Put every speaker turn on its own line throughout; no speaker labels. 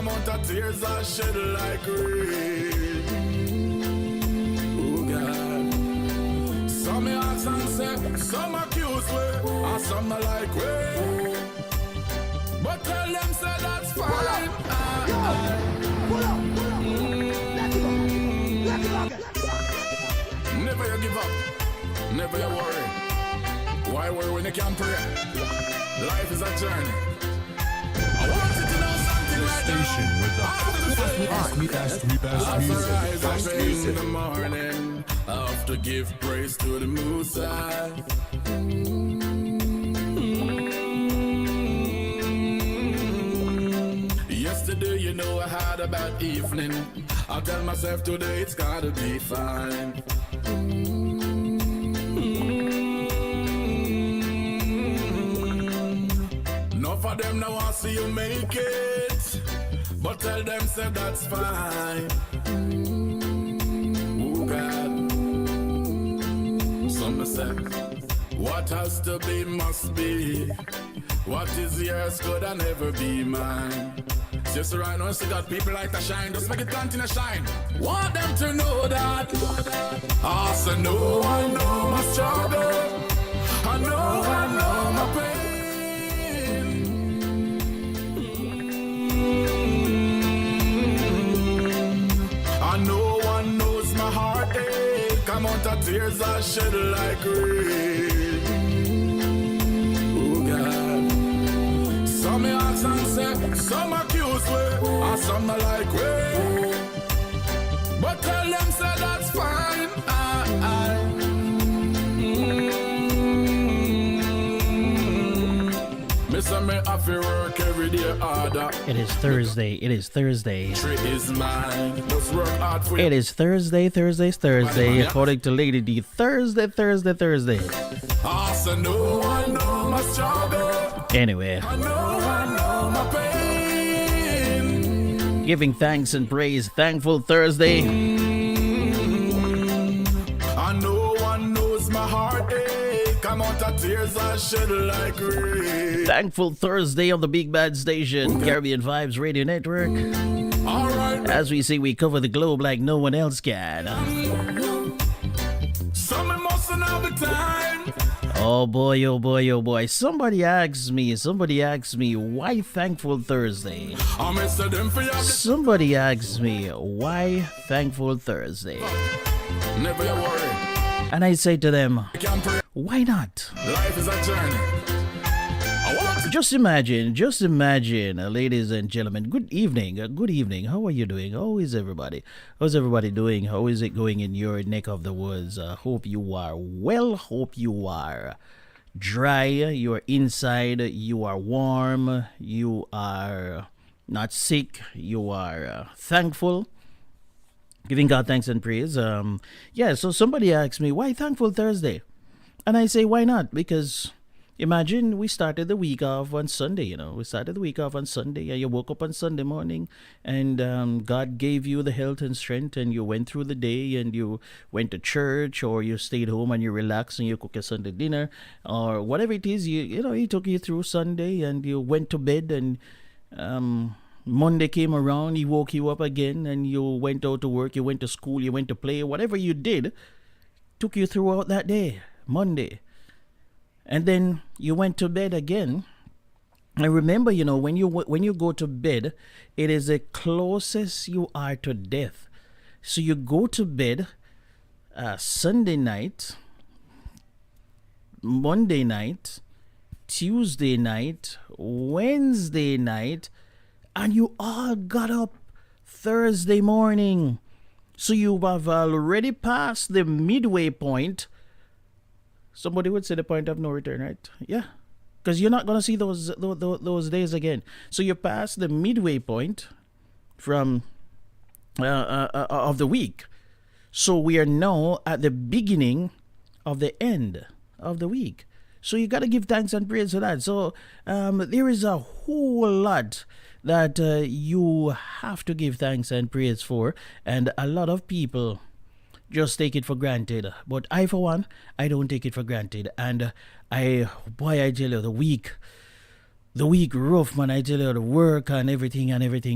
amount of tears I shed like rain. Oh God. Some me ask and say, some accuse me, and some not like way. But tell them say that's fine. Never you give up, never you worry. Why worry when you can pray? Life is a journey. I want you to know something right
Station
now.
with the best music.
In the morning, I have to give praise to the Most High. Yesterday, you know, I had a bad evening. I tell myself today it's gotta be fine. Enough of them now want see you make it, but tell them say that's fine. Oh God. Some say, what has to be must be. What is yours could I never be mine. Just right now, see that people like to shine. Just make it continue to shine. Want them to know that. I say no, I know my struggle. I know my pain. I know one knows my heartache. Amount of tears I shed like rain. Oh God. Some me ask and say, some accuse me, and some not like way. But tell them say that's fine. Miss me have to work every day harder.
It is Thursday. It is Thursday.
Tree is mine. Must work hard for
It is Thursday. According to Lady D. Thursday.
I say no, I know my struggle.
Anyway,
I know my pain.
giving thanks and praise. Thankful Thursday.
I know one knows my heartache. Amount of tears I shed like rain.
Thankful Thursday on the Big Bad Station, Caribbean Vibes Radio Network.
All right.
As we say, we cover the globe like no one else can.
Some mustn't have the time.
Oh boy. Somebody asked me, why Thankful Thursday?
I miss them for your
Somebody asked me, why Thankful Thursday?
never you worry.
And I say to them,
You can pray.
why not?
Life is a journey. I want to
Just imagine, ladies and gentlemen. Good evening. How are you doing? How is everybody? How's everybody doing? How is it going in your neck of the woods? Hope you are well. Hope you are dry. You are inside. You are warm. You are not sick. You are thankful. Giving God thanks and praise. So somebody asked me, why Thankful Thursday? And I say, why not? Because imagine we started the week off on Sunday, and you woke up on Sunday morning, and God gave you the health and strength, and you went through the day, and you went to church, or you stayed home and you relaxed and you cook your Sunday dinner, or whatever it is, He took you through Sunday, and you went to bed, and Monday came around, He woke you up again, and you went out to work, you went to school, you went to play, whatever you did, took you throughout that day, Monday. And then you went to bed again. And remember, when you go to bed, it is the closest you are to death. So you go to bed Sunday night, Monday night, Tuesday night, Wednesday night, and you all got up Thursday morning. So you have already passed the midway point. Somebody would say the point of no return, right? Yeah, because you're not going to see those days again. So you pass the midway point from of the week. So we are now at the beginning of the end of the week. So you got to give thanks and praise for that. So there is a whole lot that you have to give thanks and praise for, and a lot of people just take it for granted. But I, for one, I don't take it for granted. And I tell you, the week, the week rough, man. I tell you, the work and everything.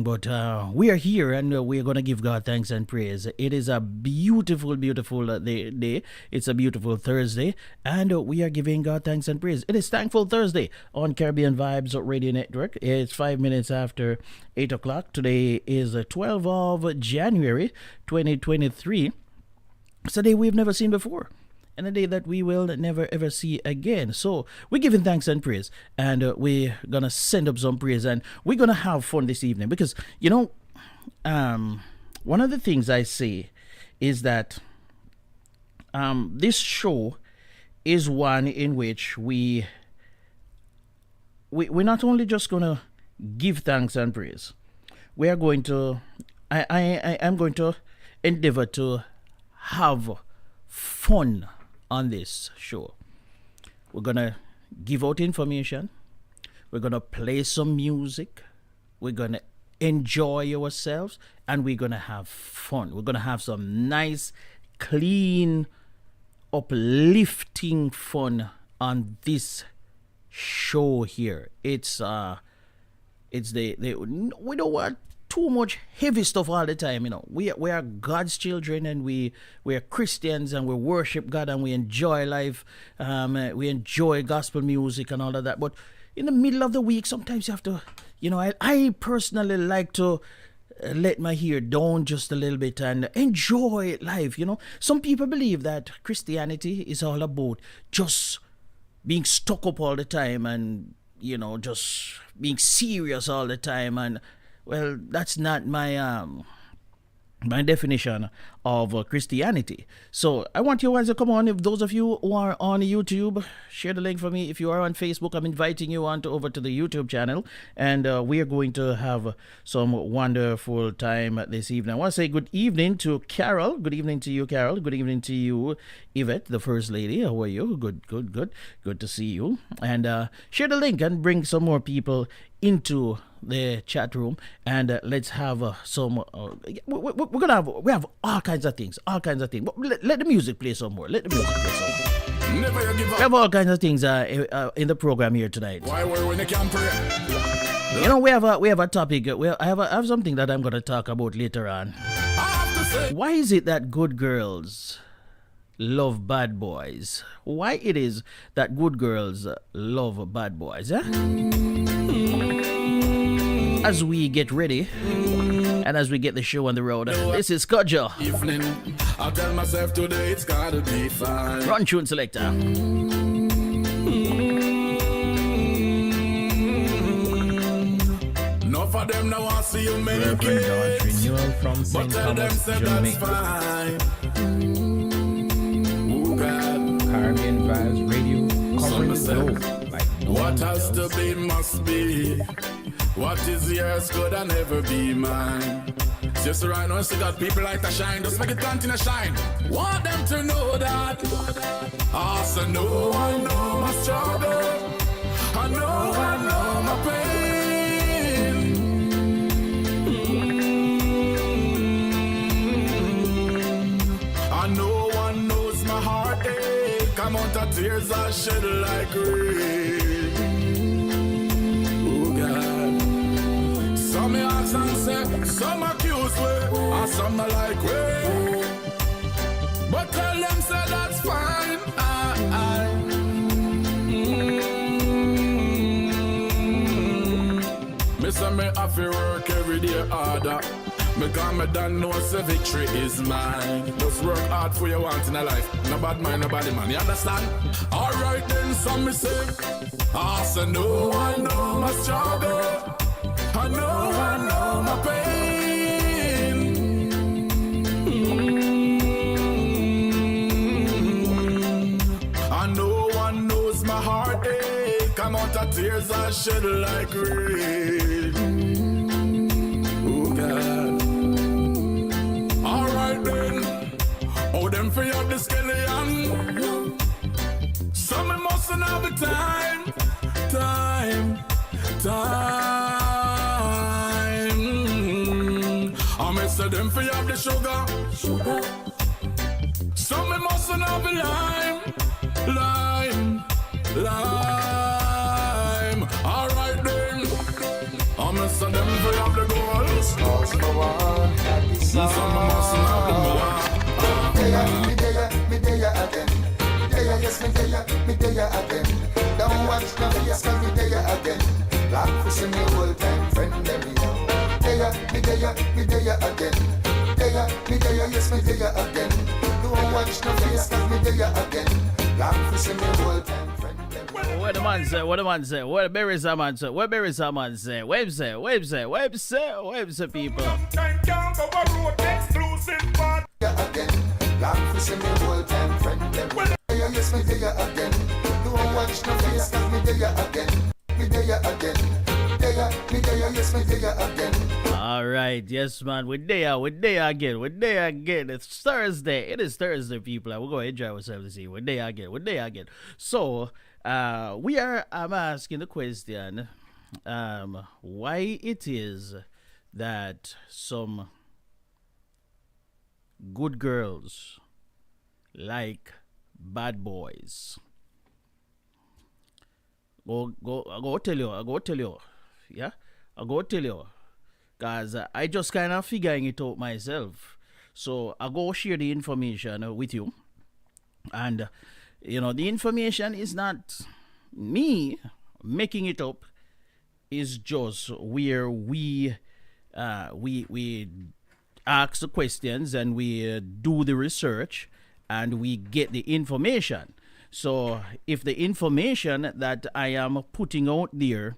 But we are here and we are going to give God thanks and praise. It is a beautiful, beautiful day. It's a beautiful Thursday. And we are giving God thanks and praise. It is Thankful Thursday on Caribbean Vibes Radio Network. It's 5 minutes after 8 o'clock. Today is 12th of January, 2023. It's a day we've never seen before, and a day that we will never ever see again. So we're giving thanks and praise, and we're gonna send up some praise, and we're gonna have fun this evening because one of the things I say is that this show is one in which we're not only just gonna give thanks and praise. We are going to I am going to endeavor to have fun on this show. We're gonna give out information. We're gonna play some music. We're gonna enjoy ourselves, and we're gonna have fun. We're gonna have some nice, clean, uplifting fun on this show here. It's we don't want too much heavy stuff all the time. We are God's children, and we are Christians, and we worship God, and we enjoy life. We enjoy gospel music and all of that. But in the middle of the week, sometimes you have to, I personally like to let my hair down just a little bit and enjoy life. Some people believe that Christianity is all about just being stuck up all the time and just being serious all the time. And well, that's not my definition of Christianity. So I want you guys to come on. If those of you who are on YouTube, share the link for me. If you are on Facebook, I'm inviting you over to the YouTube channel, and we are going to have some wonderful time this evening. I want to say good evening to Carol. Good evening to you, Carol. Good evening to you, Yvette, the First Lady. How are you? Good to see you. And share the link and bring some more people into the chat room, and let's have some we have all kinds of things. But let the music play some more.
Never you give up.
We have all kinds of things in the program here tonight.
Why when you can't pray?
We have a topic. I have something that I'm going to talk about later on.
I have to say,
Why is it that good girls love bad boys? Why it is that good girls love bad boys? As we get ready and as we get the show on the road, this is Kodjo.
Evening, I tell myself today it's gotta be fine.
Run tune selector.
Enough of them now want see you make it.
Renewal from
But
St.
tell them
Thomas,
say that's
Jamaica.
fine. Oh God.
Caribbean Vibes Radio, covering the globe like no one
What has
else.
to be must be. What is yours could never be mine. Just right now, still got people like to shine. Just make it continue shine. Want them to know that. Also, no one know my struggle. I know my pain. I know one knows my heartache. Amount of tears I shed like rain. Some me ask and say, some accuse me, and some not like way. But tell them say that's fine. Me say me have to work every day harder. Because me don't know say victory is mine. Just work hard for your want in a life. No bad mind, nobody man, you understand? Alright then, some me say, I say no one know my struggle. I know my pain. I know one knows my heartache. Amount of tears I shed like rain. Oh God. Alright then. Oh them free up the skeleton. Some me mustn't have the time. I may say them for have the sugar. Some me mustn't have the lime. Alright then. me say them for have the goals.
Cause for one happy
Some must have the
Me there again. Yes, me there again. Don't watch no face, cause me there again. Black for see me old time friend, let me know. Me there again. Yes, me there again. Don't watch no face, cause me there again. Black for see me old time friend, let me know.
What the man say? What the man say? What berries a man say? What berries a man say? Web say, people.
Time down the road, exclusive part.
Again, black for see me old time friend, let me know. Yes, me there again. Don't watch no face, cause me there again. Me there again. Yes, me there again.
All right, yes, man. We're there again. It's Thursday. It is Thursday, people. We're going to enjoy ourselves this evening. We're there again. So, I'm asking the question, why it is that some good girls like bad boys. I go tell you. Yeah? I go tell you. Because I just kind of figuring it out myself. So I go share the information with you. And, the information is not me making it up. It's just where we ask the questions and we do the research and we get the information. So if the information that I am putting out there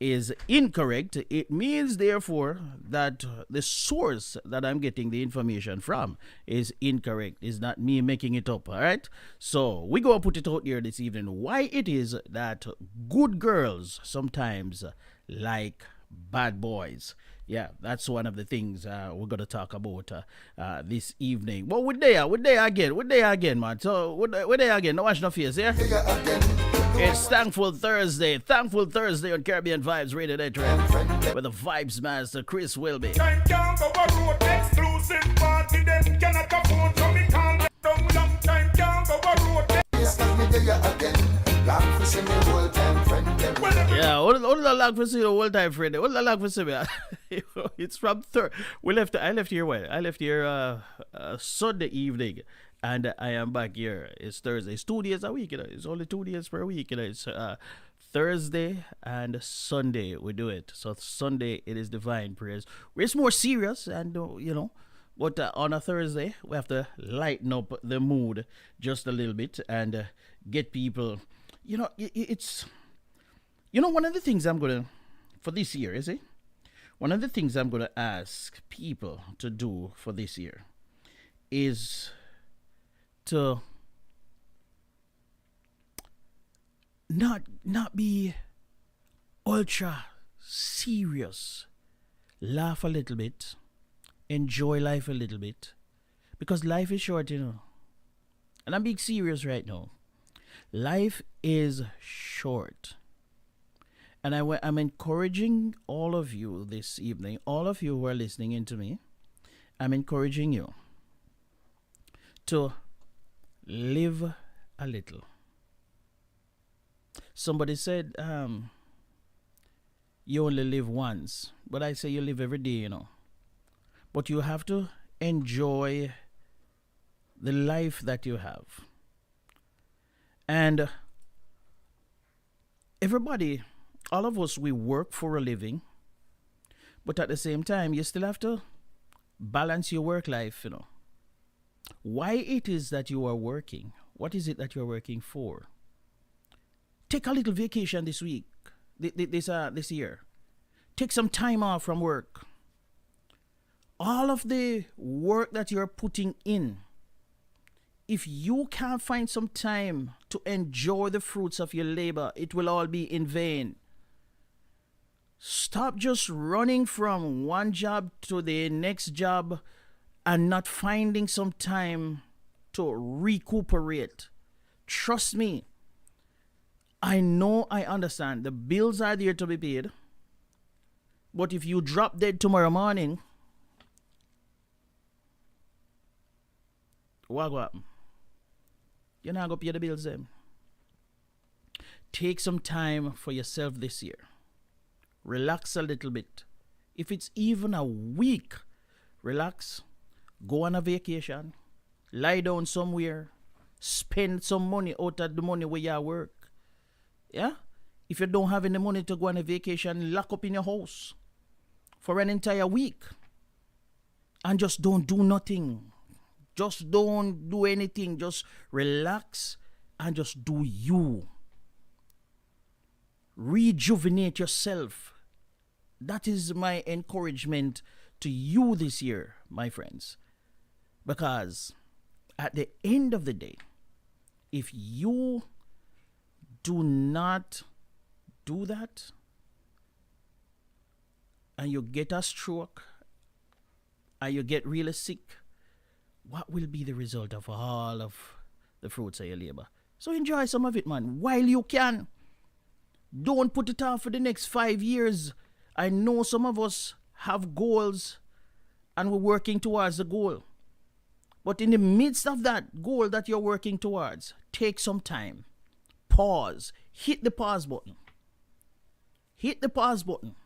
is incorrect, it means therefore that the source that I'm getting the information from is incorrect. It's not me making it up, all right? So we go and put it out there this evening. Why it is that good girls sometimes like bad boys. Yeah, that's one of the things we're going to talk about this evening. Well, we're there again, man. So, we're there again. No watch no face, yeah? It's Thankful Thursday on Caribbean Vibes Radio Network with the Vibes Master, Chris Wilby.
Time down the road, exclusive party, then cannot afford to be calm down. Long time down the road.
Yes, cause me there again. Black for see me old time friend.
Yeah, what the lag for see the old time friend? What the lag for see me? It's from I left here Sunday evening, and I am back here. It's Thursday. It's 2 days a week. It's only 2 days per week. It's Thursday and Sunday we do it. So Sunday it is divine prayers. It's more serious, and but on a Thursday we have to lighten up the mood just a little bit and get people. It's one of the things I'm gonna for this year, is it? One of the things I'm gonna ask people to do for this year is to not be ultra serious. Laugh a little bit, enjoy life a little bit, because life is short, And I'm being serious right now. Life is short. And I'm encouraging all of you this evening, all of you who are listening in to me, I'm encouraging you to live a little. Somebody said, you only live once. But I say you live every day, But you have to enjoy the life that you have. And everybody, all of us, we work for a living, but at the same time, you still have to balance your work life, Why it is that you are working? What is it that you're working for? Take a little vacation this week, this year. Take some time off from work. All of the work that you're putting in, if you can't find some time to enjoy the fruits of your labor, it will all be in vain. Stop just running from one job to the next job and not finding some time to recuperate. Trust me. I know, I understand. The bills are there to be paid. But if you drop dead tomorrow morning, what will happen? You're not going to pay the bills then. Take some time for yourself this year. Relax a little bit. If it's even a week, relax. Go on a vacation. Lie down somewhere. Spend some money out of the money where you work. Yeah? If you don't have any money to go on a vacation, lock up in your house for an entire week. And just don't do nothing. Just don't do anything. Just relax and just do you. Rejuvenate yourself. That is my encouragement to you this year, my friends. Because at the end of the day, if you do not do that and you get a stroke and you get really sick, what will be the result of all of the fruits of your labor? So enjoy some of it, man, while you can. Don't put it off for the next 5 years. I know some of us have goals and we're working towards the goal. But in the midst of that goal that you're working towards, take some time. Pause. Hit the pause button. Hit the pause button.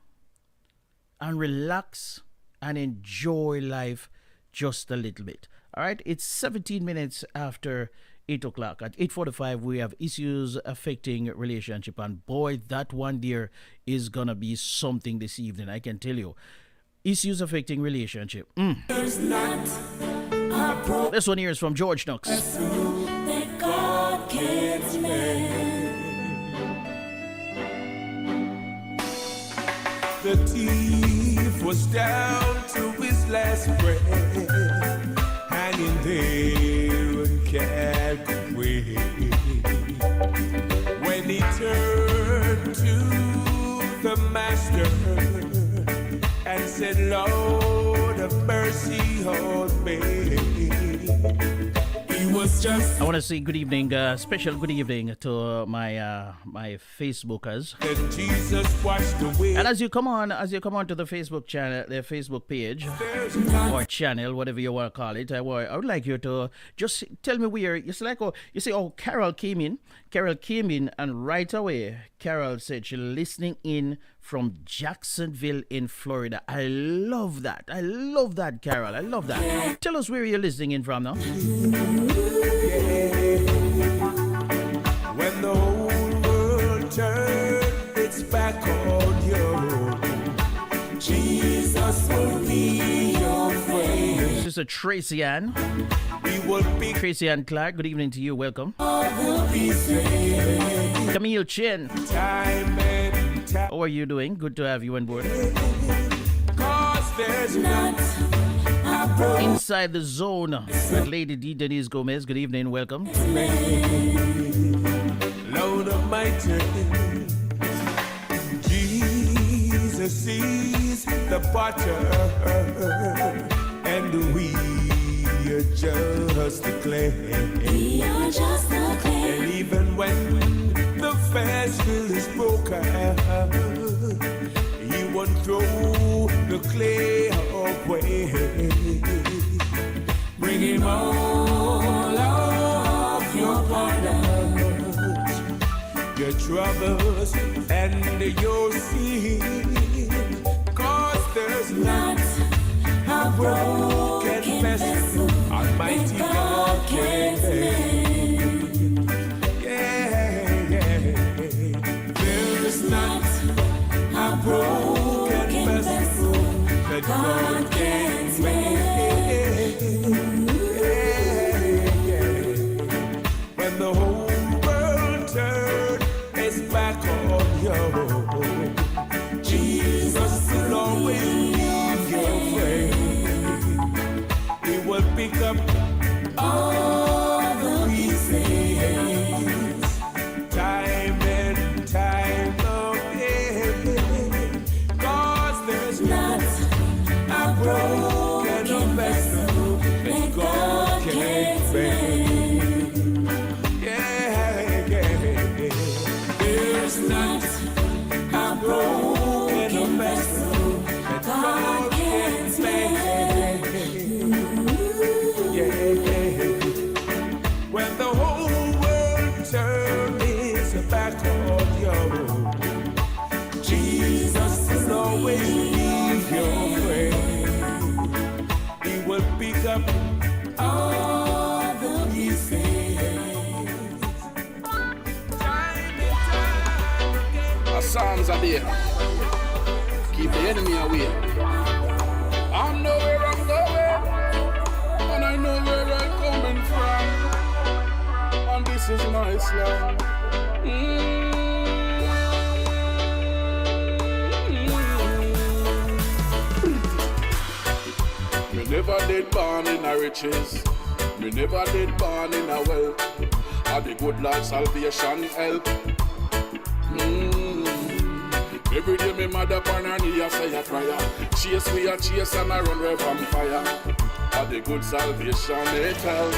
And relax and enjoy life just a little bit. All right, it's 17 minutes after 8 o'clock. At 8:45, we have issues affecting relationship. And boy, that one there is going to be something this evening, I can tell you. Issues affecting relationship. This one here is from George Knox.
That God can't make.
The thief was down to his last breath, hanging there and can't wait. When he turned to the master and said, Lord of mercy on me, he was just.
I want to say good evening, special good evening to my my Facebookers.
And Jesus washed away.
And as you come on to the Facebook channel, the Facebook page or channel, whatever you want to call it, I would like you to just tell me where. It's like, Carol came in, and right away Carol said she's listening in from Jacksonville in Florida. I love that, Carol. I love that. Tell us where you're listening in from now.
When the whole world turned its back on you, Jesus will be your friend.
Sister Tracy Ann.
He will be
Tracy Ann Clark, good evening to you. Welcome.
will be saved.
Camille Chin.
Time and time.
How are you doing? Good to have you on board.
'Cause there's
Not a broken
Inside the Zone with Lady D. Denise Gomez. Good evening. Welcome.
Lord Almighty. Jesus sees the potter and we are just the clay.
We are just the clay.
And even when the vessel is broken, he won't throw the clay away. Bring him all of your burdens, your troubles, and your sin. 'Cause there's
Not a broken vessel
Almighty
that
God
God
can
can't make.
There's not
A broken vessel
that
God can't make.
When the whole world turned its back on you, Jesus will always be your friend. He will pick up
All the
pieces, time and time again. 'Cause there's
Not a broken vessel that God can't make.
There's not
A broken vessel
that
God can't make.
When the whole world turns its back on you, Jesus leave your friend. He will pick up
all the pieces.
Our psalms are there. Keep the enemy away. I know where I'm going, and I know where I'm coming from. And this is my song. Me never did born in a riches. Me never did born in a wealth. Had the good Lord salvation help. Every day me mother upon her knee I say a prayer. Chase we a chase and I run away from fire. Had the good salvation it help.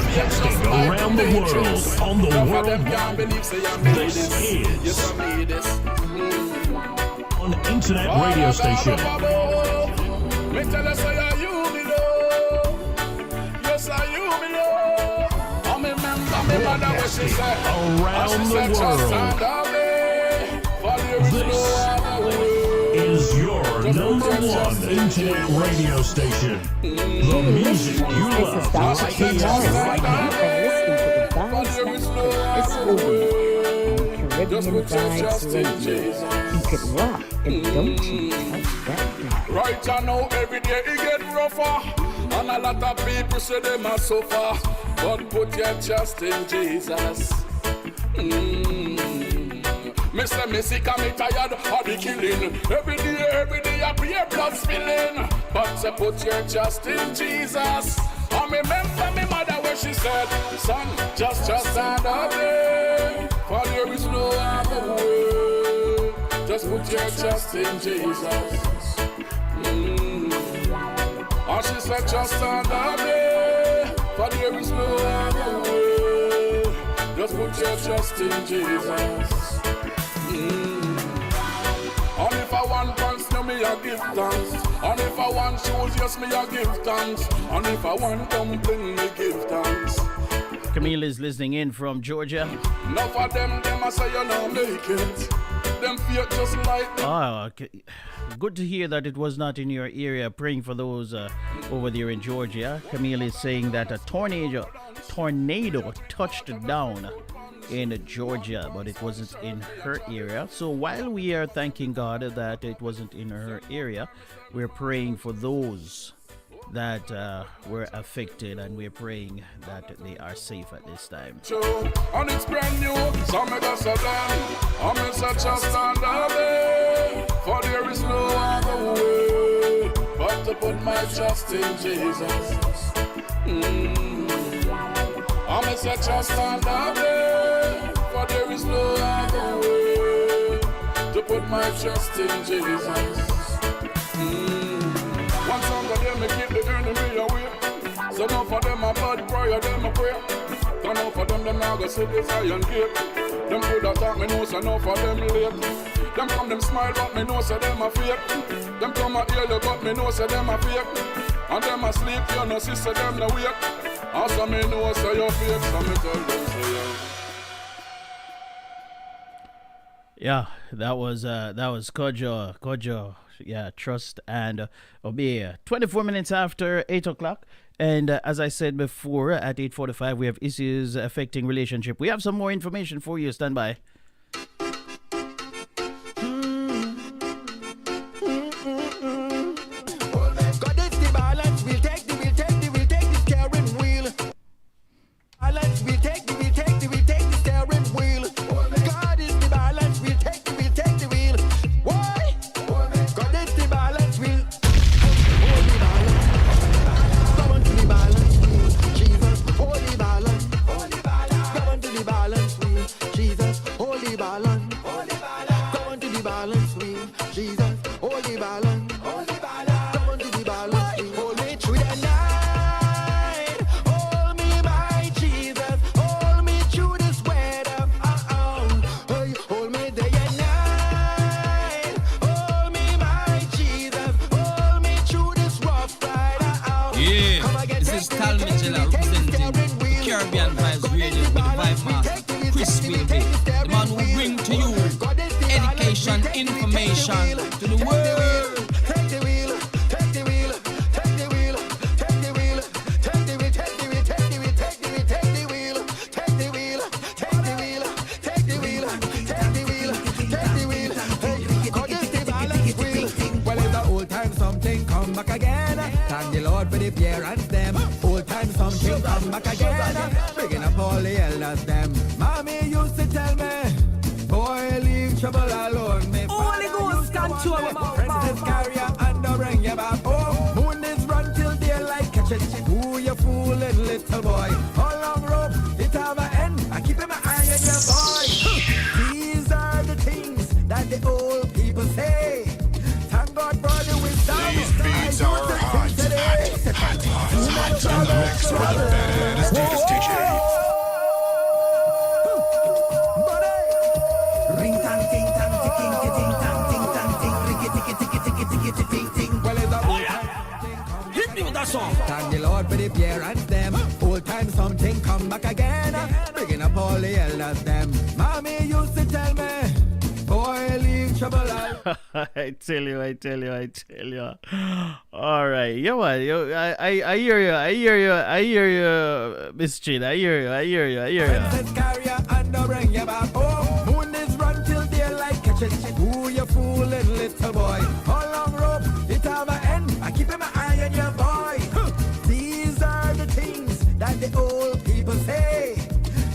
Broadcasting around the world on the World Wide. This is
Yes, I made this.
an internet radio station.
Me tell us say you me love. Yes, I you me love. I remember me mother what she said.
Around the world. This is your number one internet radio station. The music you love right here.
Right now, and listening to the vibes this week on Caribbean Vibes Radio. You could rock and don't you touch that dial.
Right I know every day it get rougher, and a lot of people say they must suffer, but put your trust in Jesus. Mr. Me sick and me tired of the killing. Every day I pray blood spilling, but say put your trust in Jesus. I remember me mother when she said, son, just trust and obey, for there is no other way. Just put your trust in Jesus. And she said, trust and obey, for there is no other way. Just put your trust in Jesus. And if I want pants, no me I give thanks. And if I want shoes, yes me I give thanks. And if I want dumpling, me give thanks.
Camille is listening in from Georgia.
Enough of them I say you don't make it. Them fear just like
Okay. Good to hear that it was not in your area. Praying for those over there in Georgia. Camille is saying that a tornado touched down in Georgia, but it wasn't in her area. So while we are thanking God that it wasn't in her area, we're praying for those that were affected, and we're praying that they are safe at this time.
And it's brand new, so me go so down. I'm in such a standard way, for there is no other way but to put my trust in Jesus. I'm in such a standard way, for there is no other way to put my trust in Jesus. One song of them, me keep the enemy away. So none for them a bad prayer, them a pray. So none for them now go sit this iron gate. Them good attack, me know so none for them late. Them come, them smile, but me know so them a fake. Them come a hear you, but me know so them a fake. And them a sleep, you know, sister, them no wake. Also me know so you fake, so me tell them so yeah.
Yeah, that was Kojo. Yeah, trust and obey. 24 minutes after 8 o'clock. And as I said before, at 8:45, we have issues affecting relationship. We have some more information for you. Stand by.
God is the balance, we'll take the steering wheel. Balance, we'll take the steering wheel. God is the balance, we'll take the wheel. Why? God is the balance, we'll hold the balance. Come on to the balance wheel, Jesus, hold the balance. Come on to the balance wheel, Jesus, hold
nation, to the world.
Take the wheel, take the wheel, take the wheel, take the wheel, take the wheel, take the wheel, take the wheel, take the wheel, take the wheel, take the wheel, take the wheel, take the wheel, take the wheel, take the wheel. Hey, cause this the balance wheel.
Well, it's the old time something come back again. Thank the Lord for the parents them. Old time something come back again. Bringing up all the elders them. Mommy used to tell me, boy, leave trouble alone. Me Holy Ghost control him. Princess carry you and don't bring you back home. Moon is run till daylight catch it. Who you fooling, little boy? How long rope? It have an end. I keep my eye on your boy. These are the things that the old people say. Thank God for the wisdom.
These beats are hot. On the mix for the baddest DJ.
Ring tang ting tang ticking ting tang ting tang ting ricky ticky ticky ticky ticky ticky ting. Well, it's a old time. Hit me with that song. Thank the Lord for the parents them. Old time something come back again. Bringing up all the elders them. Mommy used to tell me, boy, leave trouble out.
I tell you. All right, I hear you, Miss Chin. I hear you.
Princess carry you and don't bring you back home. Moon is run till daylight catch it. Who you fooling, little boy? How long rope? It have an end. I keep my eye on your boy. These are the things that the old people say.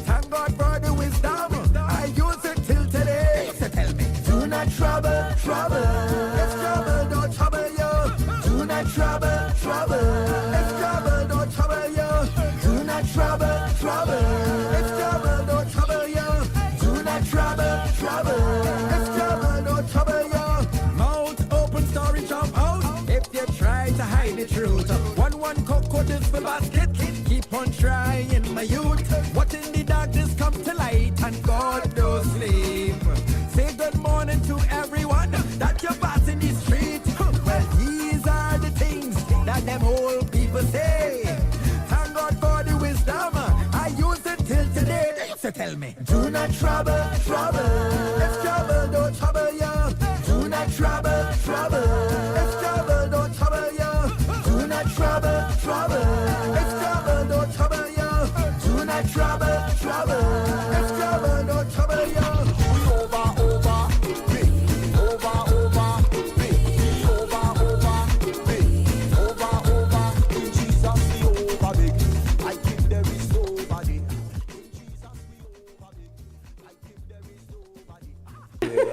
Thank God for the wisdom. I use it till today. So tell me, do not trouble. If trouble don't trouble you, do not trouble. If trouble don't trouble you, do not trouble. If trouble don't trouble you, do not trouble. If trouble don't trouble you, mouth open, story jump out. If you try to hide the truth, one cocoa this for basket. Keep on trying, my youth. What in the darkness come to light, and God don't sleep. Say good morning to everyone that you pass in the street. Well, these are the things that them old people say. Thank God for the wisdom. I use it till today. So tell me, do not trouble. If trouble don't trouble you, do not trouble. If trouble don't trouble you, do not trouble. If trouble don't trouble you, do not trouble. If trouble don't trouble you.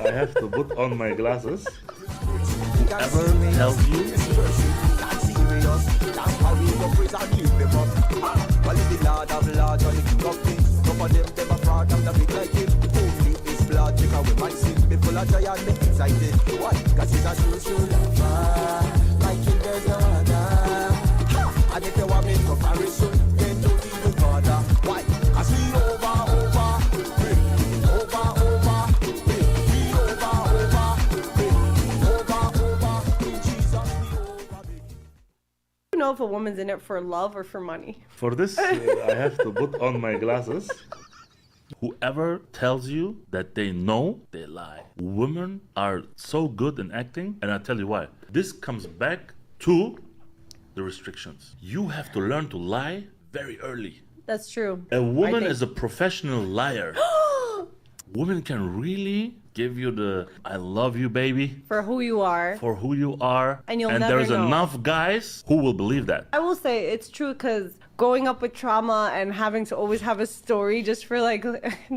I have to put on my glasses. Whoever tells you
That's how we go praise and lift them up. Well, it's the Lord of Lords and the King of Kings. Some of them are fraud and the big like him. Only his blood check away my sin. Me full of joy and me excited. Why? Cause he's a true lover. Like him there's no other. And if you want me to comparison, then don't even bother. Why? Cause we over.
Know if a woman's in it for love or for money.
For this, I have to put on my glasses. Whoever tells you that they know, they lie. Women are so good in acting, and I'll tell you why. This comes back to the restrictions. You have to learn to lie very early.
That's true.
A woman is a professional liar. Women can really give you the I love you, baby.
For who you are.
For who you are.
And you'll never
there's
know.
enough guys who will believe that.
I will say it's true because growing up with trauma and having to always have a story just for like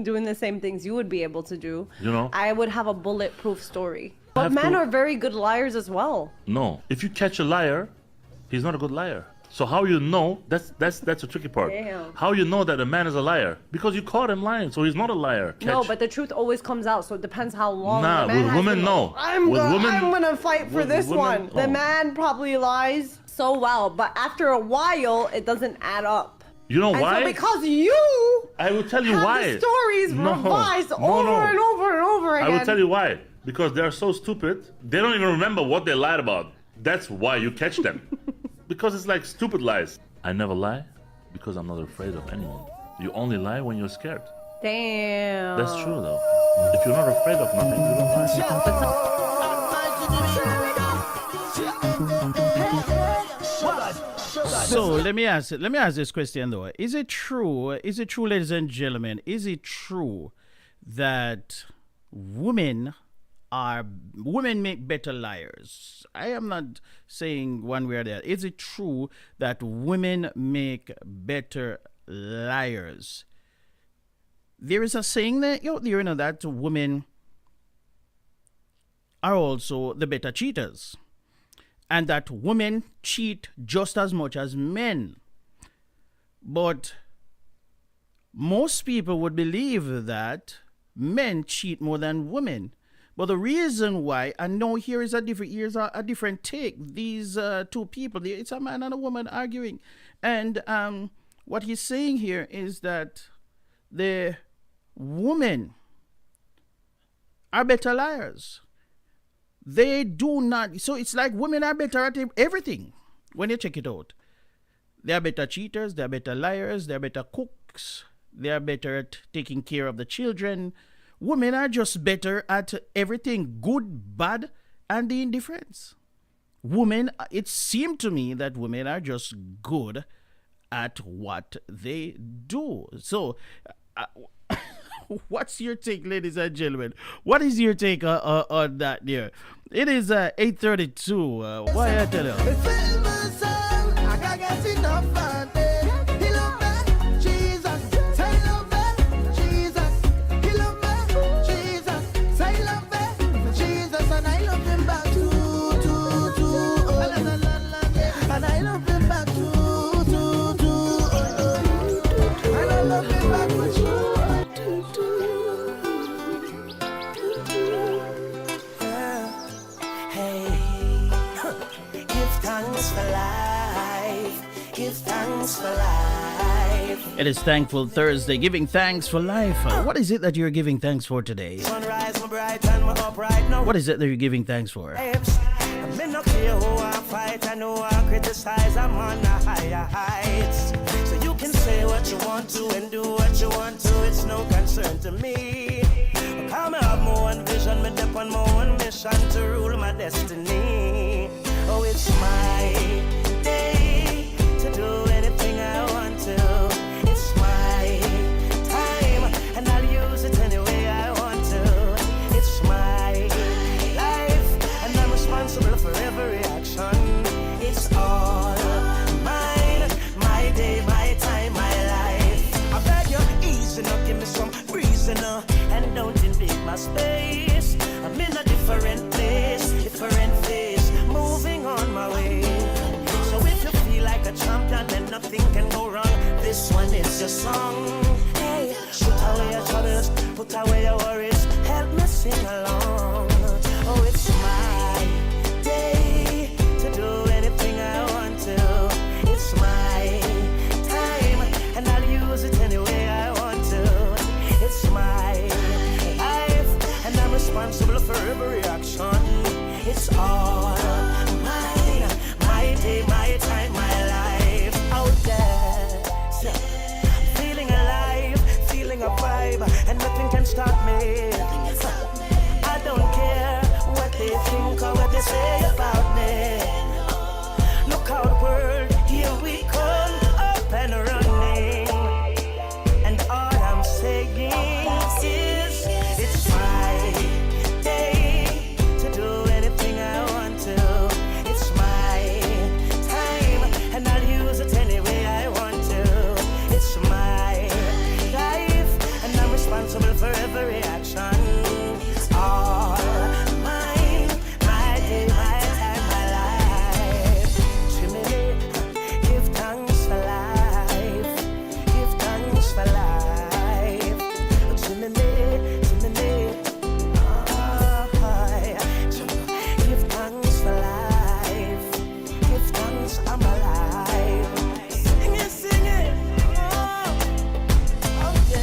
doing the same things you would be able to do.
You know?
I would have a bulletproof story. But men are very good liars as well.
No. If you catch a liar, he's not a good liar. So how you know, that's a tricky part.
Damn.
How you know that a man is a liar? Because you caught him lying, so he's not a liar.
No, but the truth always comes out, so it depends how long
Nah,
the man
with
has
women,
to
no.
I'm gonna fight for
with
this
women,
one. The
oh.
man probably lies so well, but after a while, it doesn't add up.
You know
And
why?
so because you
I will tell you
have
why.
the stories revised over and over and over again.
I will tell you why. Because they are so stupid, they don't even remember what they lied about. That's why you catch them. Because it's like stupid lies. I never lie because I'm not afraid of anyone. You only lie when you're scared.
Damn.
That's true though. If you're not afraid of nothing, you don't lie.
So let me ask this question though. Is it true, ladies and gentlemen, is it true that women make better liars? I am not saying one way or the other. Is it true that women make better liars? There is a saying that that women are also the better cheaters, and that women cheat just as much as men. But most people would believe that men cheat more than women. But the reason why, and now here's a different take. These two people, it's a man and a woman arguing, and what he's saying here is that the women are better liars. They do not. So it's like women are better at everything when you check it out. They are better cheaters, they are better liars, they are better cooks, they are better at taking care of the children. Women are just better at everything, good, bad, and the indifference. It seemed to me that women are just good at what they do. So, what's your take, ladies and gentlemen? What is your take on that there? It is 8:32. Why I tell you?
I can't get enough fun. He love me, Jesus. Say love me, Jesus. He love me, Jesus. Say love me, Jesus. And I love him back too. And I love him back too. And I love him back with you.
It is Thankful Thursday, giving thanks for life. What is it that you're giving thanks for today? What is it that you're giving thanks for?
I'm not care who I fight, I know I criticize, I'm on the higher heights. So you can say what you want to and do what you want to, it's no concern to me. Because I have my one vision, me dip on my one mission to rule my destiny. Oh, it's my day to do anything I want to. It's my time, and I'll use it any way I want to. It's my life, and I'm responsible for every action. It's all mine, my day, my time, my life. I beg you, easy now, give me some reason now, and don't invade my space. I'm in a different place, different phase, moving on my way. So if you feel like a champion, then nothing can go wrong. This one is your song. Hey, put away your troubles, put away your worries, help me sing along. Oh, it's my day to do anything I want to. It's my time, and I'll use it any way I want to. It's my life, and I'm responsible for every action. It's all mine, my day, my time, my life. Out there, so, I'm feeling alive, feeling a vibe, and nothing can stop me. I don't care what they think or what they say about me. Look out, world, here we come, up and running. And all I'm saying is, it's my day to do anything I want to. It's my time, and I'll use it any way I want to. It's my life, and I'm responsible for every action. It's all mine, my day, my time, my life. Jimmy, give thanks for life. Give thanks for life. Jimmy, give thanks for life. Give thanks, I'm alive. Sing it, sing it. Oh, yeah.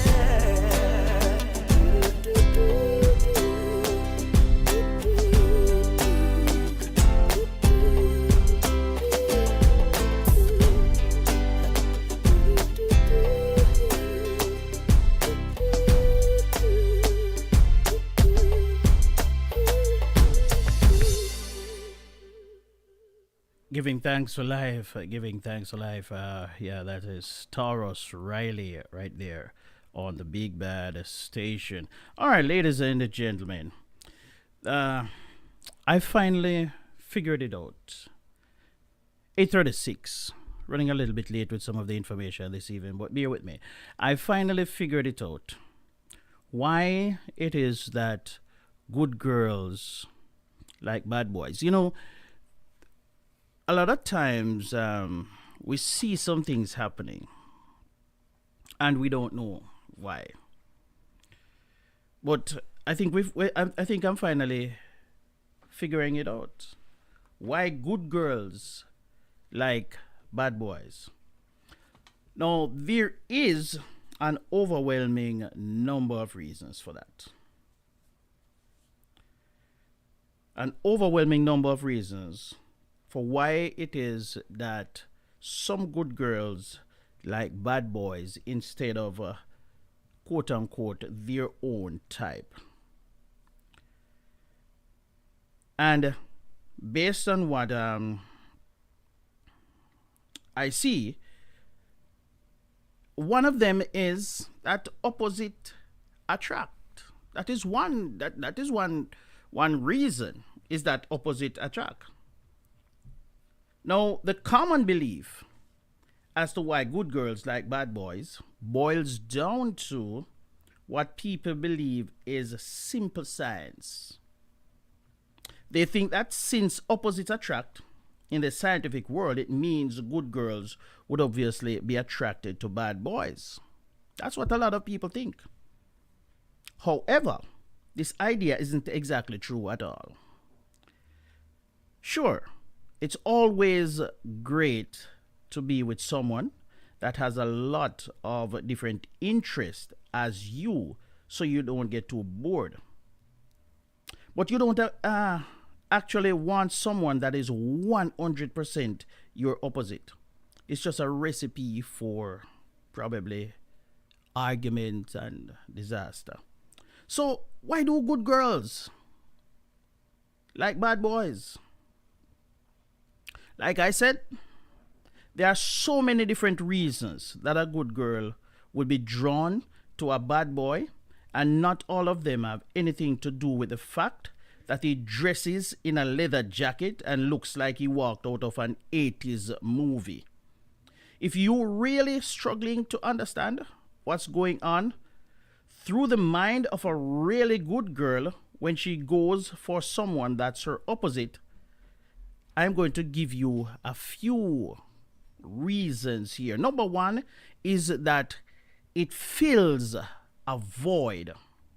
Giving thanks for life, giving thanks for life. Yeah, that is Taurus Riley right there on the Big Bad Station. All right, ladies and gentlemen, I finally figured it out. 8:36. Running a little bit late with some of the information this evening, but bear with me. I finally figured it out. Why it is that good girls like bad boys. You know, a lot of times we see some things happening and we don't know why. But I think I think I'm finally figuring it out. Why good girls like bad boys. Now, there is an overwhelming number of reasons for that. An overwhelming number of reasons for why it is that some good girls like bad boys instead of quote unquote their own type. And based on what I see, one of them is that opposite attract. That is one reason is that opposite attract. Now, the common belief as to why good girls like bad boys boils down to what people believe is simple science. They think that since opposites attract, in the scientific world, it means good girls would obviously be attracted to bad boys. That's what a lot of people think. However, this idea isn't exactly true at all. Sure, it's always great to be with someone that has a lot of different interests as you, so you don't get too bored. But you don't actually want someone that is 100% your opposite. It's just a recipe for probably argument and disaster. So why do good girls like bad boys? Like I said, there are so many different reasons that a good girl would be drawn to a bad boy, and not all of them have anything to do with the fact that he dresses in a leather jacket and looks like he walked out of an 80s movie. If you're really struggling to understand what's going on through the mind of a really good girl when she goes for someone that's her opposite, I'm going to give you a few reasons here. Number one is that it fills a void.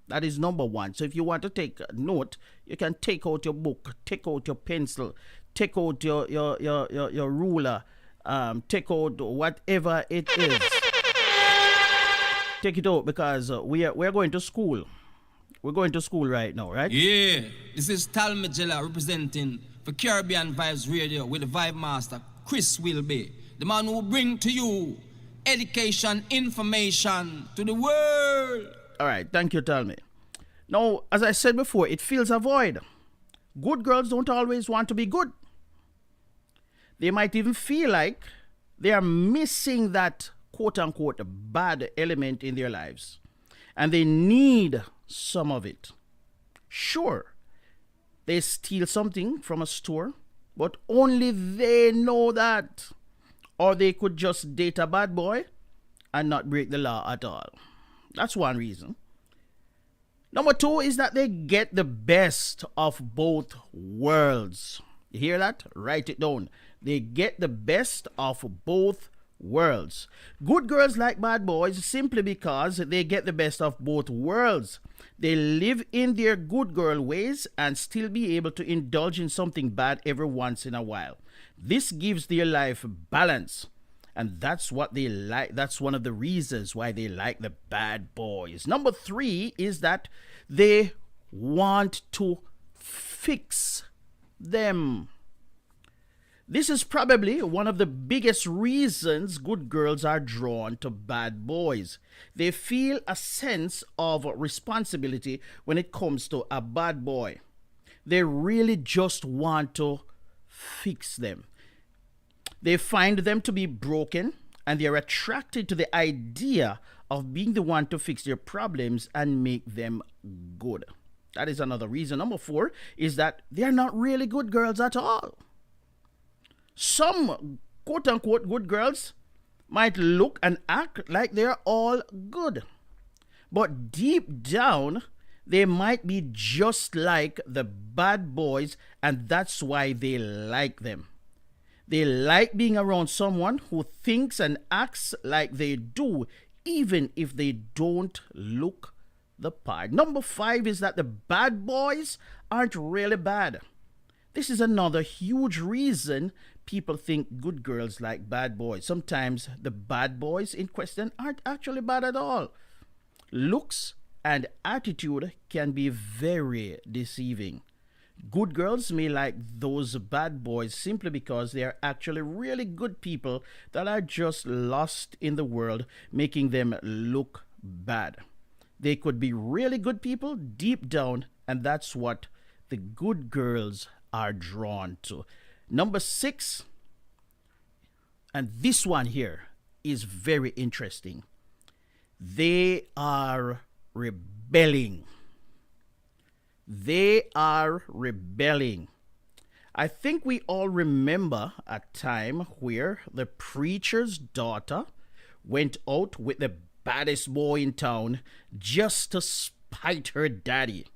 That is number one. So if you want to take a note, you can take out your book, take out your pencil, take out your ruler, take out whatever it is. Take it out, because we're going to school. We're going to school right now, right?
Yeah, this is Tal Magella representing for Caribbean Vibes Radio with the Vibe Master, Chris Wilby, the man who will bring to you education, information to the world.
All right, thank you, Tell Me. Now, as I said before, it fills a void. Good girls don't always want to be good. They might even feel like they are missing that quote-unquote bad element in their lives, and they need some of it. Sure, they steal something from a store, but only they know that. Or they could just date a bad boy and not break the law at all. That's one reason. Number two is that they get the best of both worlds. You hear that? Write it down. They get the best of both worlds. Good girls like bad boys simply because they get the best of both worlds. They live in their good girl ways and still be able to indulge in something bad every once in a while. This gives their life balance. And that's what they like. That's one of the reasons why they like the bad boys. Number three is that they want to fix them. This is probably one of the biggest reasons good girls are drawn to bad boys. They feel a sense of responsibility when it comes to a bad boy. They really just want to fix them. They find them to be broken, and they are attracted to the idea of being the one to fix their problems and make them good. That is another reason. Number 4 is that they are not really good girls at all. Some quote-unquote good girls might look and act like they're all good. But deep down, they might be just like the bad boys, and that's why they like them. They like being around someone who thinks and acts like they do, even if they don't look the part. Number 5 is that the bad boys aren't really bad. This is another huge reason people think good girls like bad boys. Sometimes the bad boys in question aren't actually bad at all. Looks and attitude can be very deceiving. Good girls may like those bad boys simply because they are actually really good people that are just lost in the world, making them look bad. They could be really good people deep down, and that's what the good girls are drawn to. Number 6, and this one here is very interesting. They are rebelling. They are rebelling. I think we all remember a time where the preacher's daughter went out with the baddest boy in town just to spite her daddy.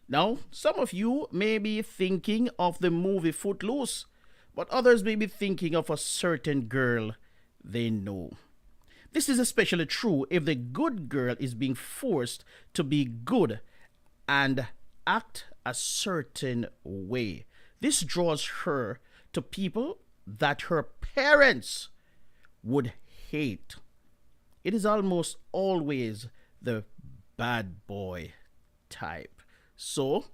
Now, some of you may be thinking of the movie Footloose, but others may be thinking of a certain girl they know. This is especially true if the good girl is being forced to be good and act a certain way. This draws her to people that her parents would hate. It is almost always the bad boy type. So,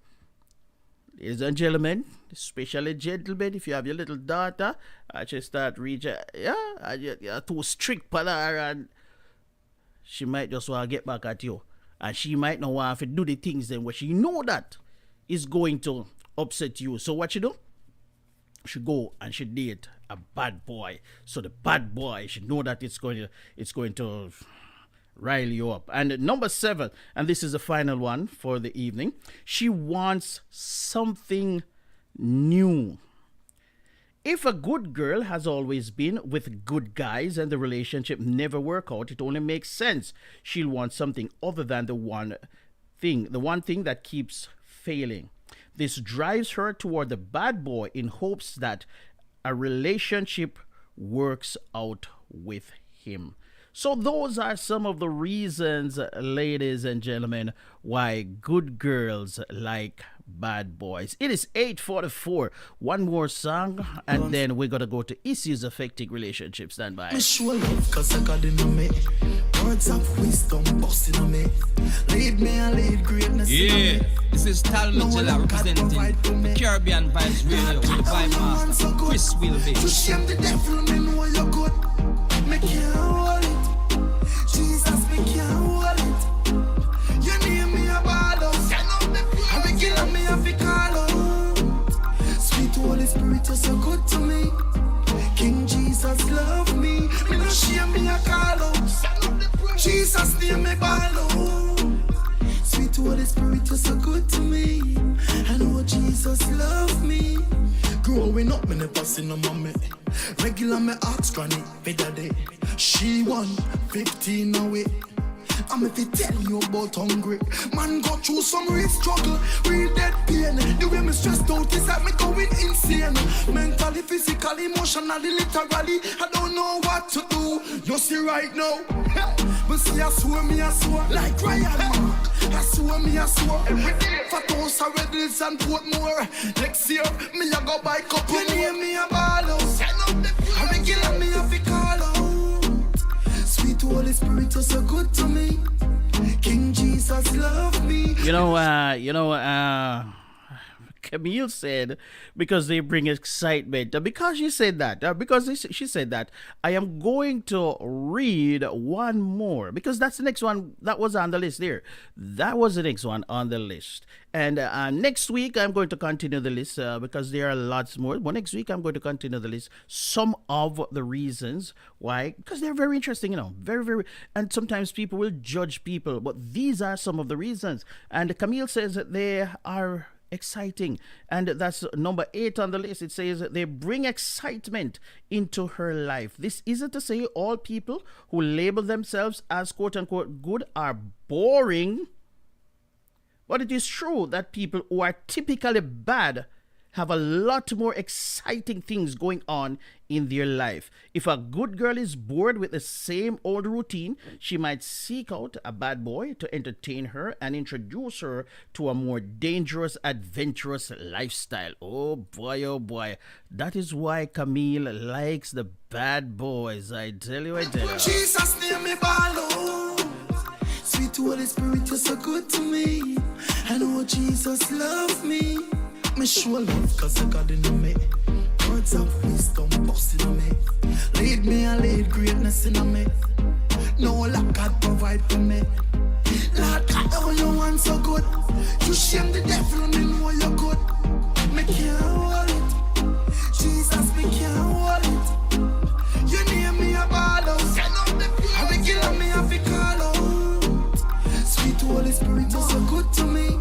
ladies and gentlemen, especially gentlemen, if you have your little daughter, I just start reaching, you're too strict for her, and she might just want to get back at you. And she might not want to do the things then where she know that is going to upset you. So what she do? She go and she date a bad boy. So the bad boy, she know that it's going to rile you up. And number 7, and this is the final one for the evening, she wants something new. If a good girl has always been with good guys and the relationship never work out, it only makes sense she'll want something other than the one thing that keeps failing. This drives her toward the bad boy in hopes that a relationship works out with him. So those are some of the reasons, ladies and gentlemen, why good girls like bad boys. It is 8:44. One more song, and then we're going to go to issues affecting relationships. Stand by.
Words of wisdom busting on me. Lead me and lead greatness.
Yeah, this is Talmadilla representing the Caribbean Vibes Radio with the Vibe Master, Chris Wilby.
To shame the devil, me know you're good. Me can't hold it. Jesus, me can't hold it. You name me a ball and me kill me a fi call out. Sweet Holy Spirit, you're so good to me. King Jesus, love me. Me no shame me a call out. Jesus, name me ball out. Sweet Holy Spirit, you're so good to me. I know Jesus love me. Growing up, me never seen no mommy. Regular me ask granny, better day. She won 15 away. I'm if it tell you about hungry. Man go through some real struggle, real dead pain. The way me stressed out is like me going insane. Mentally, physically, emotionally, literally. I don't know what to do. You see right now. But see I swear me I swear. Like Ryan I swear me I swear. Every day. Fat house a Redlands and Portmore. Next year, me a go buy couple. You name me a ball out. I regular me a fi call out. Sweet Holy Spirit, you're so good to me. King Jesus, love me.
Camille said because they bring excitement. Because she said that, she said that, I am going to read one more because that's the next one that was on the list there. That was the next one on the list. And next week, I'm going to continue the list because there are lots more. But next week, I'm going to continue the list. Some of the reasons why, because they're very interesting, very, very. And sometimes people will judge people, but these are some of the reasons. And Camille says that they are exciting. And that's number 8 on the list. It says they bring excitement into her life. This isn't to say all people who label themselves as quote unquote good are boring. But it is true that people who are typically bad have a lot more exciting things going on in their life. If a good girl is bored with the same old routine, she might seek out a bad boy to entertain her and introduce her to a more dangerous, adventurous lifestyle. Oh boy. That is why Camille likes the bad boys. I tell you.
Jesus, name me Ballo. Sweet Holy Spirit, you're so good to me. I know Jesus loves me. Me sure love cause I got in me. Words of wisdom busting on me. Lead me and lead greatness in me. No lack God provide for me. Lord God, oh you want so good. You shame the devil and me know you're good. Me can't hold it. Jesus, me can't hold it. You name me a baller. I will kill me a fi call out. Sweet Holy Spirit, you're so good to me.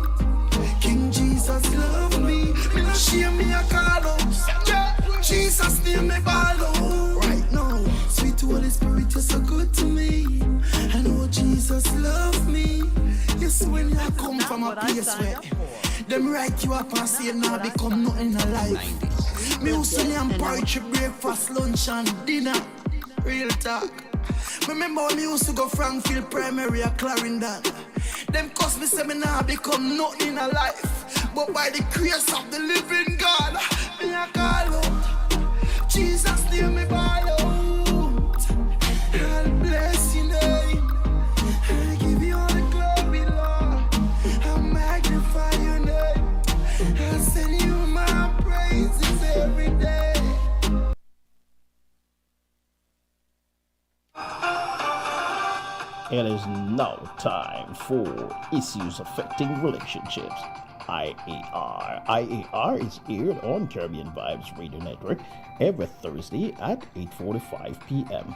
King Jesus love me. Me no shame me a call out. Jesus name me ball out. Right now, sweet Holy Spirit, you're so good to me. I know Jesus love me. Yes, when you come from a place where them write you up and say now become nothing in life. Me used to and porridge, breakfast, lunch and dinner. Real talk. Remember when me used to go Frankfield Primary at Clarendon. Them cause me say me now become nothing in a life. But by the grace of the living God, me a call out. Jesus name me ball out. I'll bless your name. I give you all the glory, Lord. I magnify your name. I send you my praises every day.
It is now time for Issues Affecting Relationships. IAR. IAR is aired on Caribbean Vibes Radio Network every Thursday at 8:45 p.m.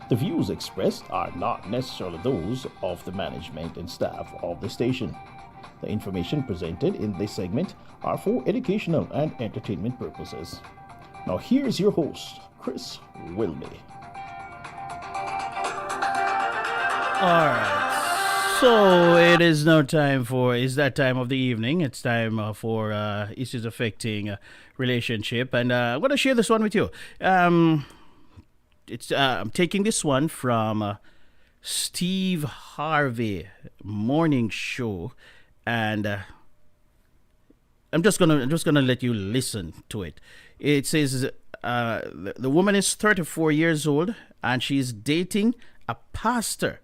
The views expressed are not necessarily those of the management and staff of the station. The information presented in this segment are for educational and entertainment purposes. Now here's your host, Chris Wilby. Alright, so it is now time for, it's that time of the evening. It's time for issues affecting relationship. And I'm going to share this one with you. I'm taking this one from Steve Harvey Morning Show. And I'm just gonna let you listen to it. It says the woman is 34 years old and she's dating a pastor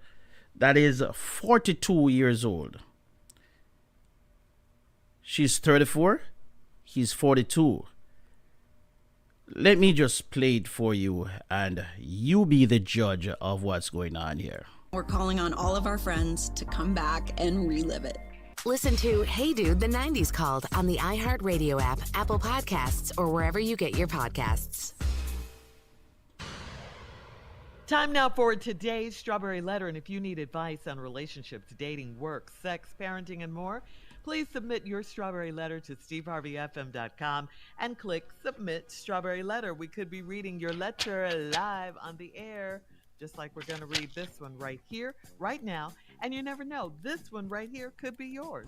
that is 42 years old. She's 34, he's 42. Let me just play it for you and you be the judge of what's going on here.
We're calling on all of our friends to come back and relive it.
Listen to Hey Dude, the 90s Called on the iHeartRadio app, Apple Podcasts, or wherever you get your podcasts.
Time now for today's Strawberry Letter. And if you need advice on relationships, dating, work, sex, parenting, and more, please submit your Strawberry Letter to steveharveyfm.com and click Submit Strawberry Letter. We could be reading your letter live on the air, just like we're going to read this one right here, right now. And you never know, this one right here could be yours.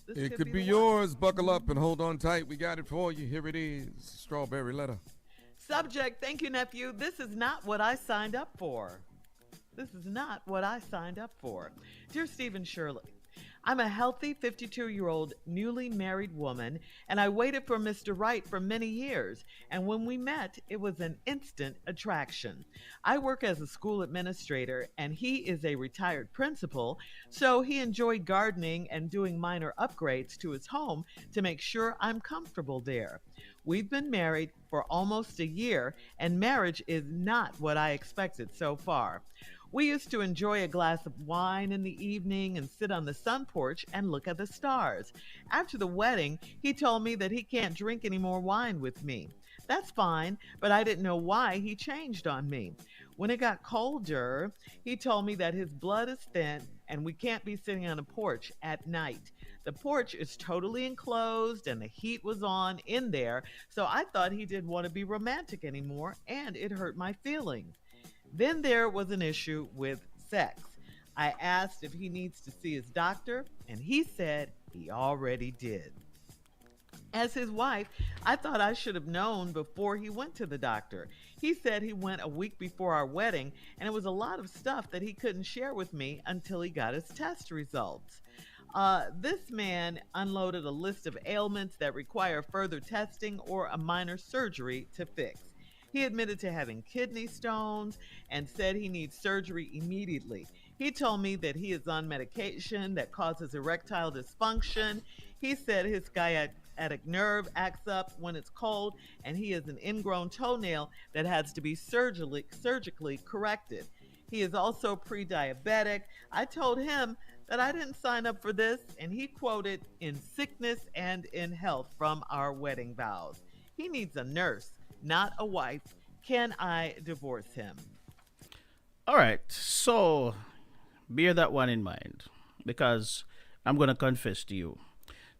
It could be yours. Buckle up and hold on tight. We got it for you. Here it is, Strawberry Letter.
Subject, thank you, nephew. This is not what I signed up for. This is not what I signed up for. Dear Steve and Shirley, I'm a healthy 52-year-old newly married woman, and I waited for Mr. Right for many years. And when we met, it was an instant attraction. I work as a school administrator, and he is a retired principal, so he enjoyed gardening and doing minor upgrades to his home to make sure I'm comfortable there. We've been married for almost a year, and marriage is not what I expected so far. We used to enjoy a glass of wine in the evening and sit on the sun porch and look at the stars. After the wedding, he told me that he can't drink any more wine with me. That's fine, but I didn't know why he changed on me. When it got colder, he told me that his blood is thin and we can't be sitting on a porch at night. The porch is totally enclosed and the heat was on in there, so I thought he didn't want to be romantic anymore, and it hurt my feelings. Then there was an issue with sex. I asked if he needs to see his doctor, and he said he already did. As his wife, I thought I should have known before he went to the doctor. He said he went a week before our wedding, and it was a lot of stuff that he couldn't share with me until he got his test results. This man unloaded a list of ailments that require further testing or a minor surgery to fix. He admitted to having kidney stones and said he needs surgery immediately. He told me that he is on medication that causes erectile dysfunction. He said his sciatic nerve acts up when it's cold, and he has an ingrown toenail that has to be surgically corrected. He is also pre-diabetic. I told him that I didn't sign up for this, and he quoted, "In sickness and in health," from our wedding vows. He needs a nurse, not a wife. Can I divorce him?
All right, so bear that one in mind, because I'm going to confess to you,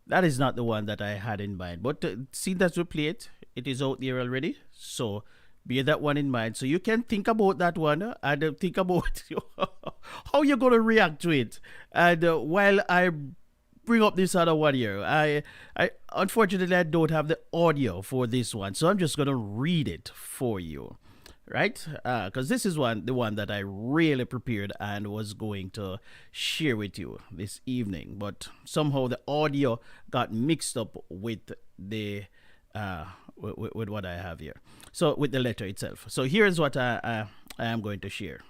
that is not the one that I had in mind. But see that we play it, it is out there already. So bear that one in mind. So you can think about that one and think about how you're going to react to it. And while I bring up this other one here, I unfortunately I don't have the audio for this one, so I'm just going to read it for you. Right? Because this is the one that I really prepared and was going to share with you this evening. But somehow the audio got mixed up with the with what I have here. So with the letter itself. So here's what I am going to share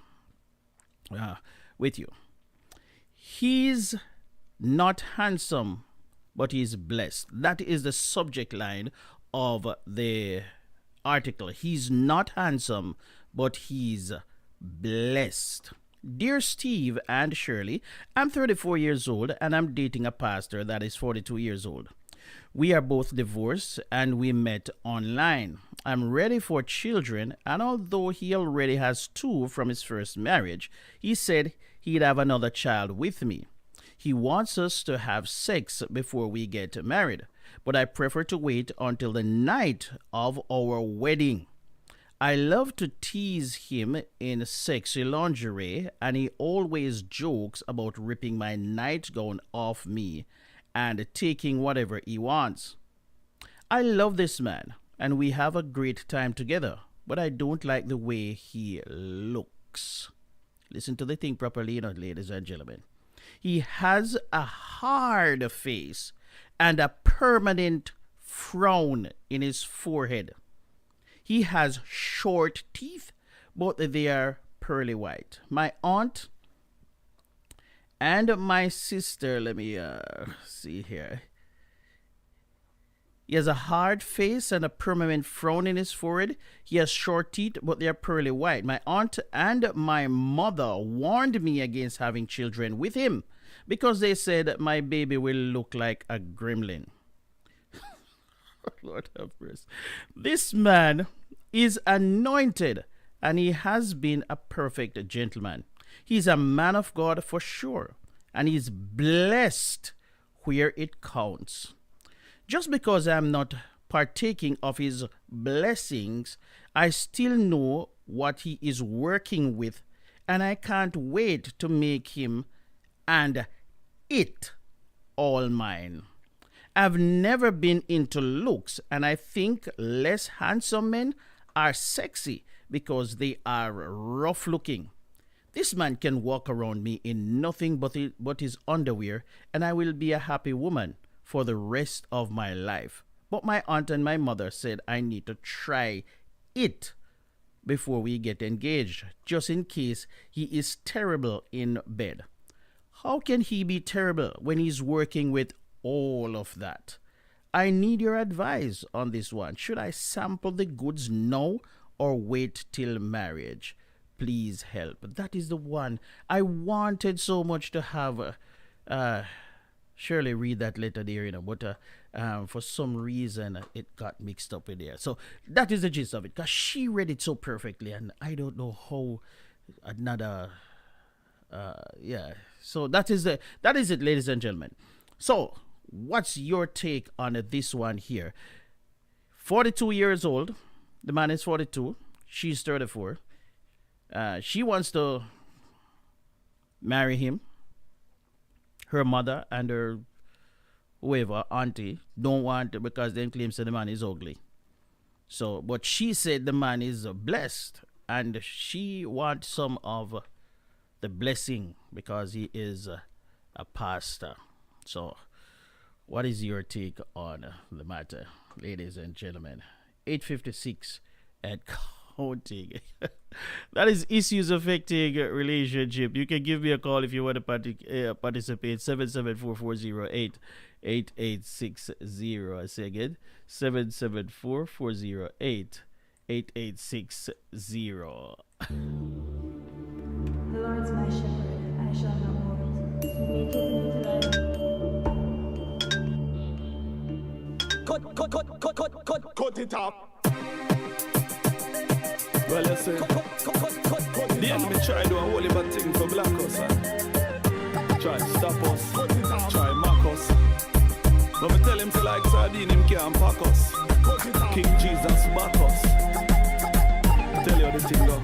with you. He's not handsome, but he's blessed. That is the subject line of the article. He's not handsome, but he's blessed. Dear Steve and Shirley, I'm 34 years old and I'm dating a pastor that is 42 years old. We are both divorced and we met online. I'm ready for children, and although he already has 2 from his first marriage, he said he'd have another child with me. He wants us to have sex before we get married, but I prefer to wait until the night of our wedding. I love to tease him in sexy lingerie, and he always jokes about ripping my nightgown off me and taking whatever he wants. I love this man, and we have a great time together, but I don't like the way he looks. Listen to the thing properly, ladies and gentlemen. He has a hard face and a permanent frown in his forehead. He has short teeth, but they are pearly white. My aunt and my sister, let me see here. He has a hard face and a permanent frown in his forehead. He has short teeth, but they are pearly white. My aunt and my mother warned me against having children with him because they said my baby will look like a gremlin. Lord have mercy. This man is anointed, and he has been a perfect gentleman. He's a man of God for sure, and he's blessed where it counts. Just because I'm not partaking of his blessings, I still know what he is working with, and I can't wait to make him and it all mine. I've never been into looks, and I think less handsome men are sexy because they are rough looking. This man can walk around me in nothing but his underwear, and I will be a happy woman for the rest of my life. But my aunt and my mother said I need to try it before we get engaged, just in case he is terrible in bed. How can he be terrible when he's working with all of that? I need your advice on this one. Should I sample the goods now or wait till marriage? Please help. That is the one I wanted so much to have Shirley read that letter there, but for some reason it got mixed up in there. So that is the gist of it, because she read it so perfectly, and I don't know how another so that is it, ladies and gentlemen. So what's your take on this one here? 42 years old, the man is 42, she's 34. She wants to marry him. Her mother and her whoever, auntie, don't want it because they claim that the man is ugly. So, but she said the man is blessed, and she wants some of the blessing because he is a pastor. So, what is your take on the matter, ladies and gentlemen? 8:56 and counting. That is issues affecting relationship. You can give me a call if you want to participate. 774-408-8860. I say again, 774-408-8860.
The Lord is my shepherd, I shall not want. He maketh me to lie down.
Cut it up. Well, you see, the enemy try to do a whole bad thing for black us. Try stop us, try mock us. But we tell him to like sardine, him can't pack us. King Jesus back us. Tell you the thing though.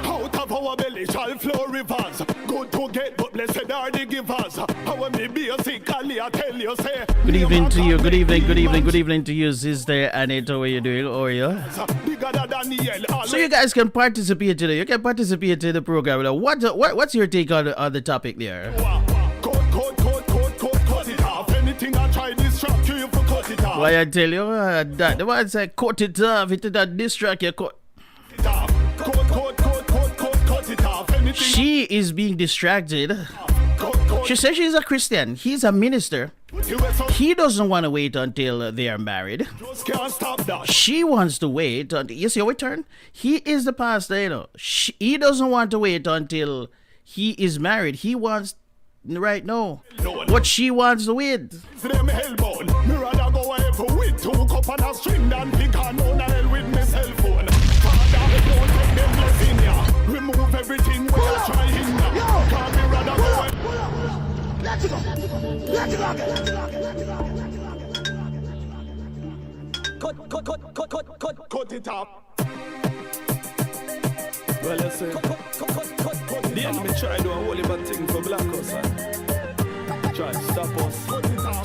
Out of our belly shall flow rivers. Good to get, but blessed are the givers. How may be a sick, I tell you, say.
Good evening to you, good evening to you, sister Anita. How are you doing? How are you? So you guys can participate today. You can participate in the program. What's your take on the topic there? Why I tell you that the one said cut it off, it did not distract you. She is being distracted. She says she's a Christian. He's a minister. He doesn't want to wait until they are married. She wants to wait until, you see how it turned? He is the pastor, he doesn't want to wait until he is married. He wants right now what she wants to wait.
Remove everything we are trying now. Can't be rather go. Let's go. Cut it up. Well, you see, the enemy try to do a whole bad thing for black us. Try stop us,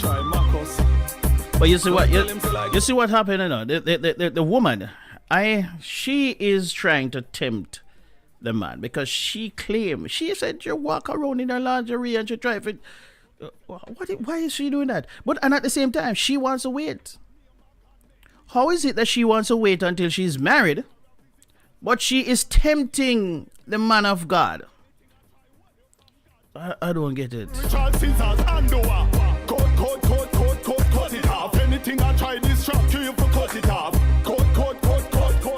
try mock us.
But you see what you see what happened, you know? The woman, she is trying to tempt the man because she said you walk around in her lingerie and she try to. Why is she doing that? And at the same time, she wants to wait. How is it that she wants to wait until she's married, but she is tempting the man of God? I don't get it.
Cut it off. Anything I try distract you for cut it off. Cut.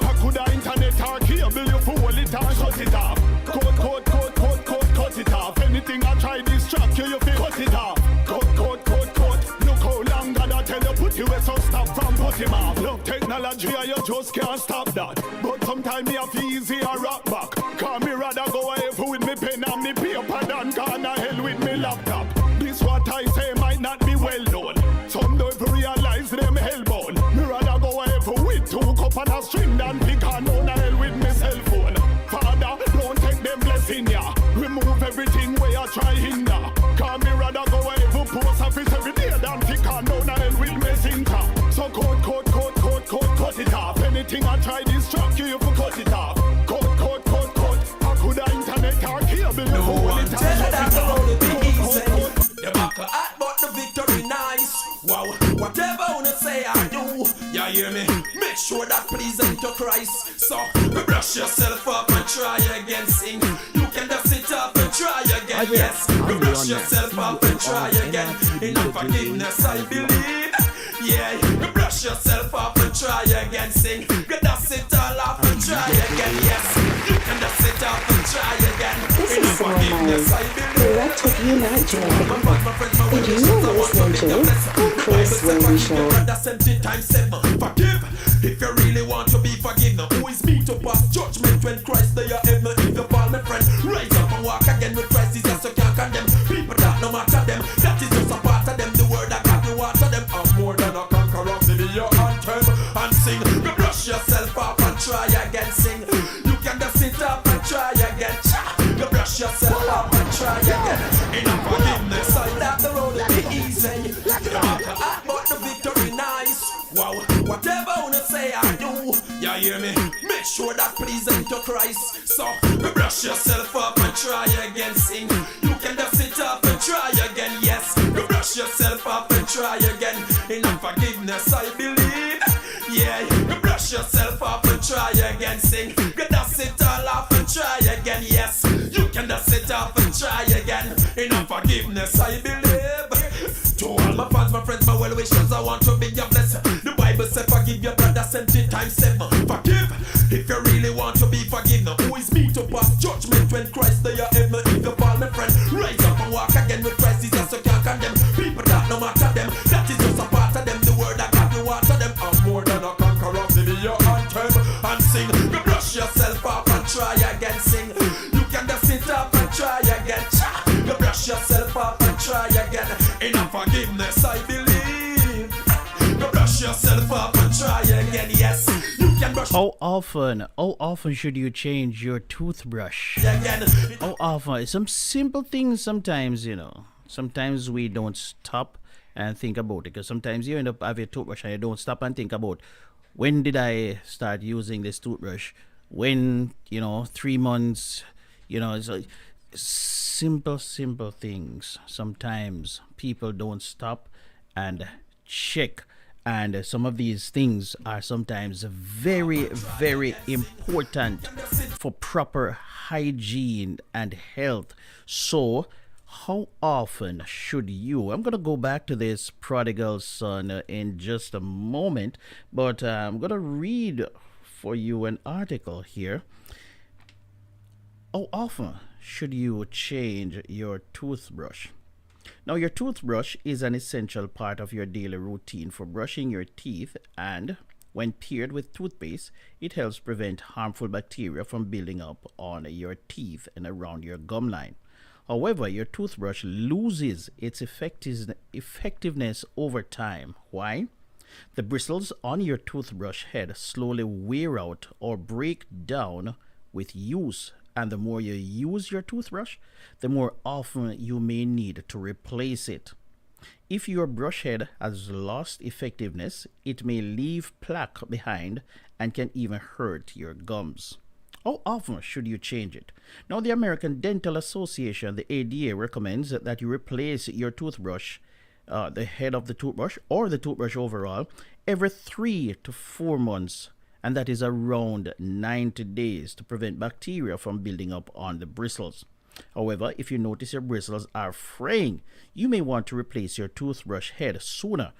I could have internet or cable you for hold it and shut it off. Cut it off. Anything I try distract you for cut it off. Cut. Look how long God I tell you put you so stop from put him off. Love technology you just can't stop that. But sometimes me have easy a rock back. Cause me rather go away with me pen and me paper than gone to hell with me laptop. This what I say might not be well known. Some don't realize them hellbound. Me rather go away with 2 cup and a string than pick on to hell with me cell phone. Father, don't take them blessing ya. Remove everything where you try hinder. Cause me rather go away post office every day than pick on to hell with messenger. So cut it off. Anything I try distract you for cut it off. Cut. I could have
hear me? Make sure that pleasing to Christ. So brush yourself up and try again. Sing. You can just sit up and try again. Yes. Brush yourself up and try again. In forgiveness, I believe. Yeah. Brush yourself up and try again. Sing. You just sit all up and try again. Yes. You can just sit up and try again.
This is forgiveness, I believe. Electric United. Did you know listening to Chris William Show?
Forgive if you really want to be forgiven. Who is me to pass judgment when Christ they are heaven? If you fall, my friend, rise up and walk again with Christ. Jesus, you can't condemn people that no matter them. That is just a part of them. The word that God will water them. I'm more than a conqueror. Give me your anthem and sing. You brush yourself up and try again. Sing. You can just sit up and try again. You brush yourself up and try again. In forgiveness, I that the road will be easy. But the victory nice. Wow, whatever I wanna say I do. You hear me? Make sure that pleasing to Christ. So brush yourself up and try again. Sing. You can just sit up and try again. Yes, brush yourself up and try again. In forgiveness, I believe. Yeah, brush yourself up and try again. Sing. You just sit all off and try again. Yes, you can just sit up and try again. In forgiveness, I believe. To all my fans, my friends, my well wishers, I want to be your blessing. The Bible says forgive your brother 70 times 7. Forgive if you really want to be forgiven. Who is me to pass judgment when Christ they are heaven? If you fall, my friend, rise up and walk again with Christ. Jesus, you can't condemn people that no matter them. That is just a part of them. The word that God will water them. I'm more than a conqueror. Give me your anthem and sing. You brush yourself up and try again. Sing. You can just sit up and try again. You brush yourself up and try again. In forgiveness, I believe. You brush yourself up and try again. Yes, you can brush.
How often should you change your toothbrush?
Again.
How often? Some simple things sometimes, Sometimes we don't stop and think about it. Because sometimes you end up having a toothbrush and you don't stop and think about, when did I start using this toothbrush? When, 3 months, so simple things. Sometimes people don't stop and check. And some of these things are sometimes very, very important for proper hygiene and health. So, how often should you? I'm going to go back to this prodigal son in just a moment, but I'm going to read for you an article here. How often should you change your toothbrush? Now, your toothbrush is an essential part of your daily routine for brushing your teeth, and when paired with toothpaste, it helps prevent harmful bacteria from building up on your teeth and around your gum line. However, your toothbrush loses its effectiveness over time. Why? The bristles on your toothbrush head slowly wear out or break down with use, and the more you use your toothbrush, the more often you may need to replace it. If your brush head has lost effectiveness, it may leave plaque behind and can even hurt your gums. How often should you change it? Now, the American Dental Association, the ADA, recommends that you replace your toothbrush, the head of the toothbrush or the toothbrush overall, every 3 to 4 months, and that is around 90 days to prevent bacteria from building up on the bristles. However, if you notice your bristles are fraying, you may want to replace your toothbrush head sooner,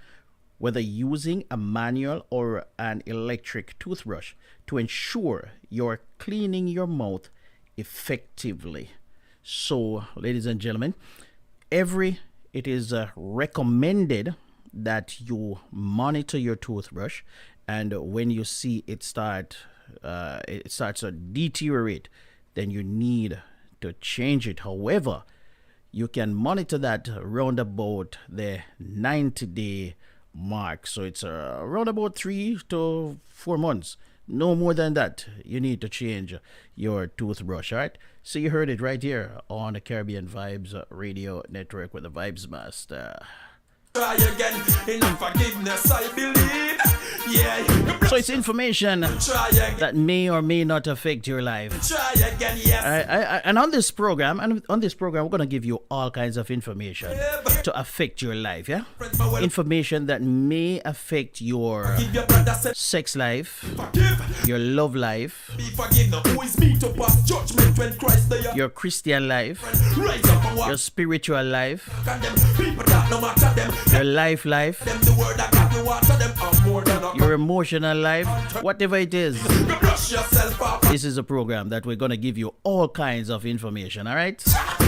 whether using a manual or an electric toothbrush, to ensure you're cleaning your mouth effectively. So, ladies and gentlemen, it is recommended that you monitor your toothbrush, and when you see it starts to deteriorate, then you need to change it. However, you can monitor that around about the 90-day mark. So it's around about 3 to 4 months. No more than that. You need to change your toothbrush, all right? So you heard it right here on the Caribbean Vibes Radio Network with the Vibes Master.
Try again, in forgiveness I believe. Yeah.
So it's information that may or may not affect your life.
Try again, yes.
And on this program, we're gonna give you all kinds of information to affect your life. Yeah, information that may affect your sex life, your love life, your Christian life, your spiritual life, your life, your emotional life, whatever it is. This is a program that we're gonna give you all kinds of information. All right. 5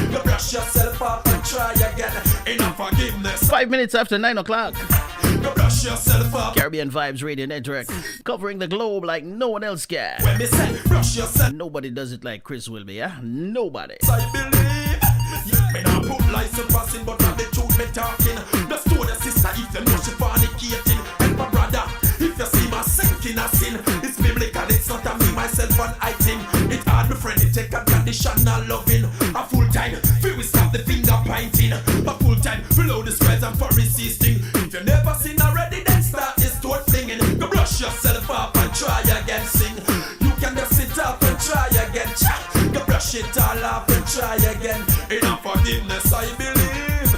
minutes after 9 o'clock. Caribbean Vibes Radio Network, covering the globe like no one else can. Nobody does it like Chris Wilby, yeah? Nobody.
Me not put license passing, but on the truth me talking. The story sister, if you know she fornicating. And my brother, if you see my sinking a sin, it's biblical, it's not a me, myself and I think. It hard me friend, it take a conditional loving. A full time, feel we stop the finger pointing. A full time, below the squares and Pharisees thing. If you never seen already, then start this thought flinging. Go brush yourself up and try again, sing. You can just sit up and try again. Go brush it all off and try again. Enough forgiveness, I believe.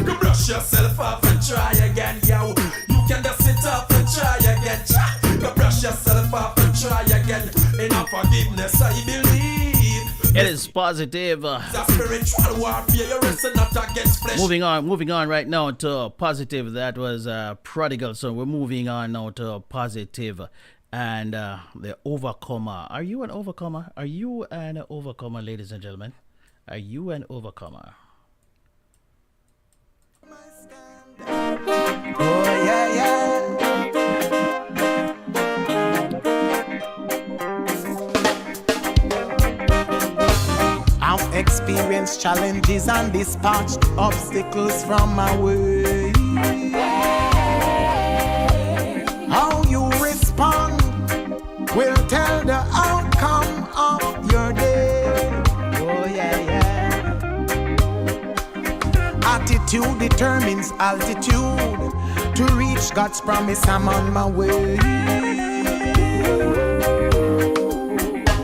Go brush yourself off and try again, yo. You can just sit up and try again. Go brush yourself off and try again. Enough forgiveness, I believe.
It is positive. Moving on right now to positive. That was prodigal. So we're moving on now to positive. And the overcomer. Are you an overcomer? Are you an overcomer, ladies and gentlemen? Are you an overcomer?
Oh, yeah, yeah. I've experienced challenges and dispatched obstacles from my way. How you respond will tell the outcome of your day. Oh, yeah, yeah. Attitude determines altitude. To reach God's promise, I'm on my way.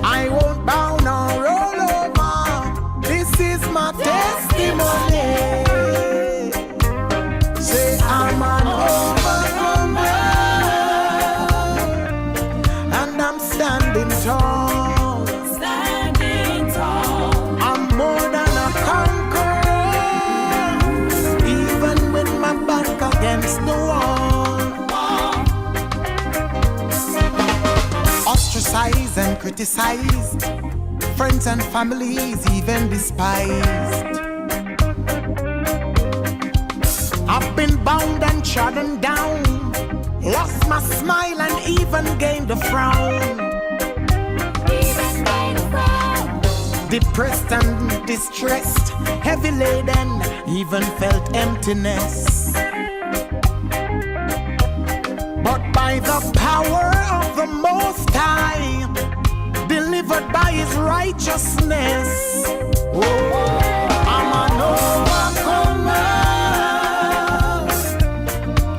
I won't bow nor roll over. This is my testimony. Say I'm an overcomer, and I'm standing tall. Standing tall. I'm more than a conqueror, even with my back against the wall. Ostracized and criticized, friends and families even despised. I've been bound and trodden down, lost my smile and even gained a frown. Depressed and distressed, heavy laden, even felt emptiness. But by the power of the Most High, delivered by His righteousness, oh, I'm an overcomer,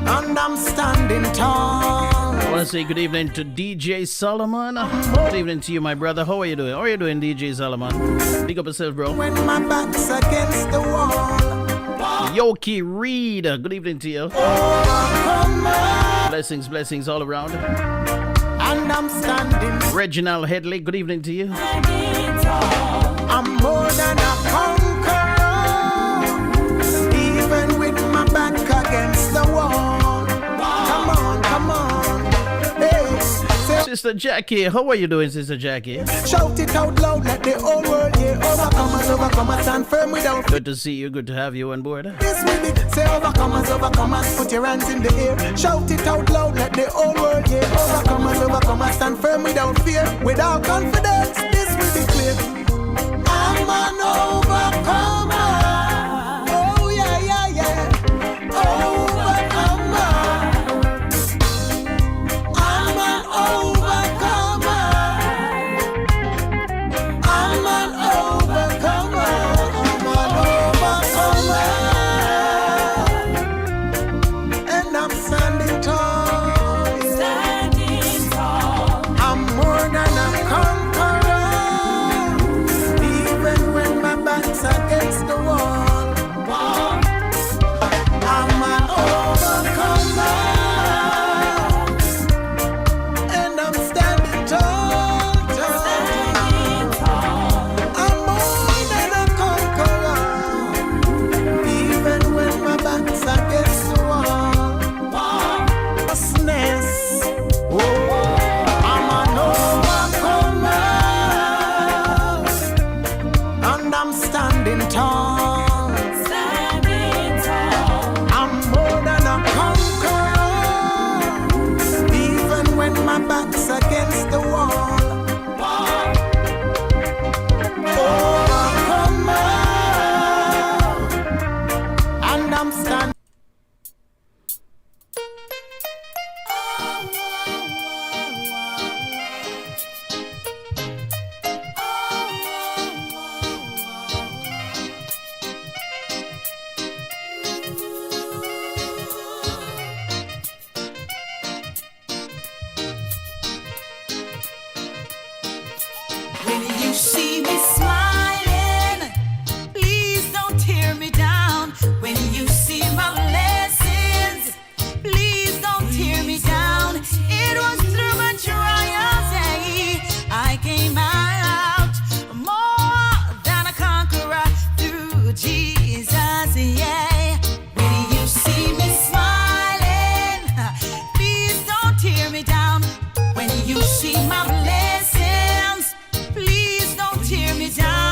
and I'm standing tall.
I want to say good evening to DJ Solomon. Good evening to you, my brother. How are you doing? How are you doing, DJ Solomon? Big up yourself, bro.
When my back's against the wall,
Yoki Reed, good evening to you. Blessings all around.
And I'm standing.
Reginald Headley, good evening to you.
I'm more than a conqueror, even with my back against the wall. Come on, hey.
Sister Jackie, how are you doing, Sister Jackie?
Shout it out loud, let the whole world hear. Overcomers, stand firm without.
Good to see you, good to have you on board.
This with it, say overcomers, put your hands in the air. Shout it out loud, let the whole world hear. Overcomers, stand firm without fear, without confidence. This will be clear. I'm an overcomer. Oh yeah, yeah, yeah. Overcomer. I'm an overcomer. I'm an overcomer. I'm an overcomer. And I'm standing tall.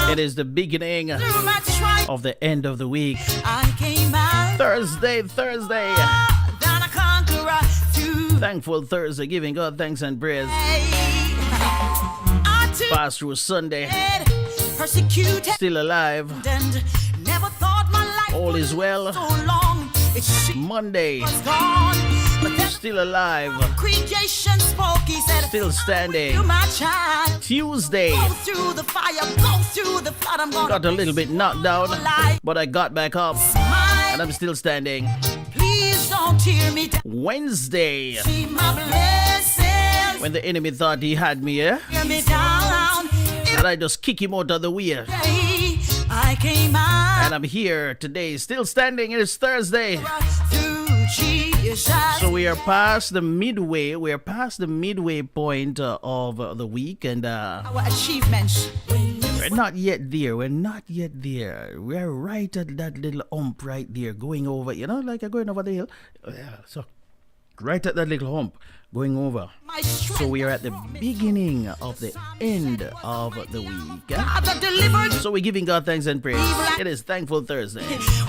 It is the beginning of the end of the week.
I came out
Thursday.
than a conqueror to
Thankful Thursday, giving God thanks and praise. Pass through Sunday,
persecuted
still alive.
and never thought my life
All is well.
so long. It's
Monday,
gone, but then
still alive.
creation spoke. He said,
Still standing.
"You my child,
Tuesday,
go through the fire, go through the flood. I'm gonna
got a little bit knocked down, but I got back up and I'm still standing.
please don't tear me down.
Wednesday,
See my blessings,
when the enemy thought he had me,
tear me down.
and I just kick him out of the way.
I came out
And I'm here today, still standing. It's Thursday.
through Jesus.
So we are past the midway. We are past the midway point of the week, and
Our achievements.
we're not yet there. We're not yet there. We're right at that little hump right there, going over. You know, like going over the hill. Yeah. So right at that little hump, going over. So we are at the beginning of the end of the week. So we're giving God thanks and praise. It is Thankful Thursday.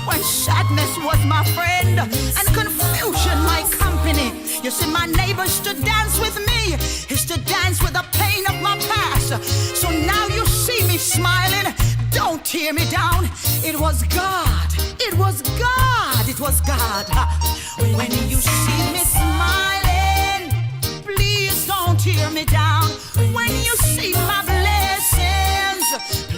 When sadness was my friend and confusion my company. You see, my neighbor used to dance with me, used to dance with the pain of my past. So now you see me smiling. Don't tear me down. It was God. It was God. It was God. When you see me smiling, please don't tear me down. When you see my blessings,